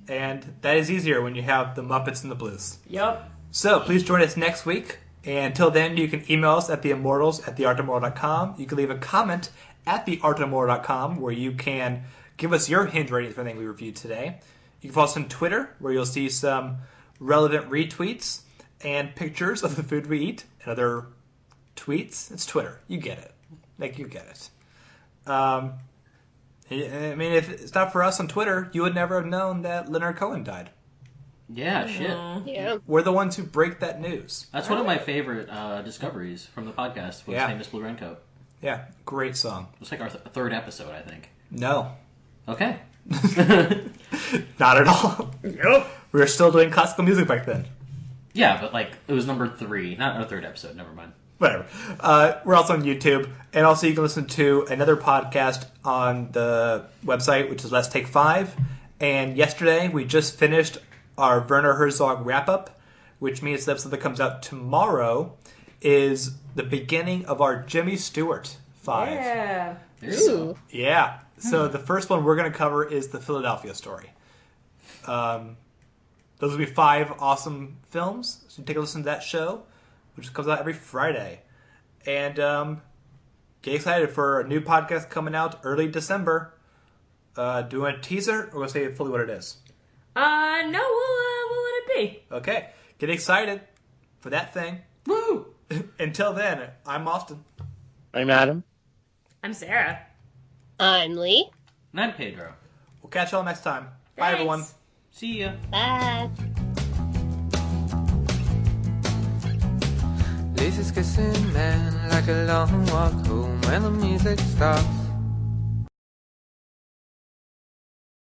A: And that is easier when you have the Muppets and the Blues.
B: Yep.
A: So please join us next week. And until then, you can email us at theimmortals@theartofmore.com. You can leave a comment at theartofmore.com where you can give us your hinge ratings for anything we reviewed today. You can follow us on Twitter where you'll see some relevant retweets and pictures of the food we eat and other tweets. It's Twitter. You get it. Like, you get it. I mean, if it's not for us on Twitter, you would never have known that Leonard Cohen died.
C: Yeah, shit.
D: Yeah.
A: We're the ones who break that news.
C: That's one of my favorite discoveries from the podcast was
A: Yeah.
C: Famous Blue Raincoat.
A: Yeah, great song.
C: It was like our third episode, I think.
A: No,
C: Okay.
A: not at all.
B: Nope.
A: We were still doing classical music back then.
C: Yeah, but like, it was number 3, not our third episode, never mind.
A: Whatever. We're also on YouTube. And also you can listen to another podcast on the website, which is Let's Take 5. And yesterday we just finished our Werner Herzog wrap-up, which means the episode that comes out tomorrow is the beginning of our Jimmy Stewart 5.
B: Yeah.
D: Ooh.
A: Yeah. So the first one we're going to cover is the Philadelphia story. Those will be 5 awesome films. So take a listen to that show, which comes out every Friday. And get excited for a new podcast coming out early December. Do you want a teaser, or we'll say fully what it is?
B: No, we'll let it be.
A: Okay. Get excited for that thing.
C: Woo!
A: Until then, I'm Austin.
E: I'm Adam.
B: I'm Sarah.
D: I'm Lee.
C: And I'm Pedro.
A: We'll catch y'all next time. Bye,
B: Thanks.
A: everyone.
C: See ya.
D: Bye.
F: Lisa's kissing man like a long walk home when the music stops.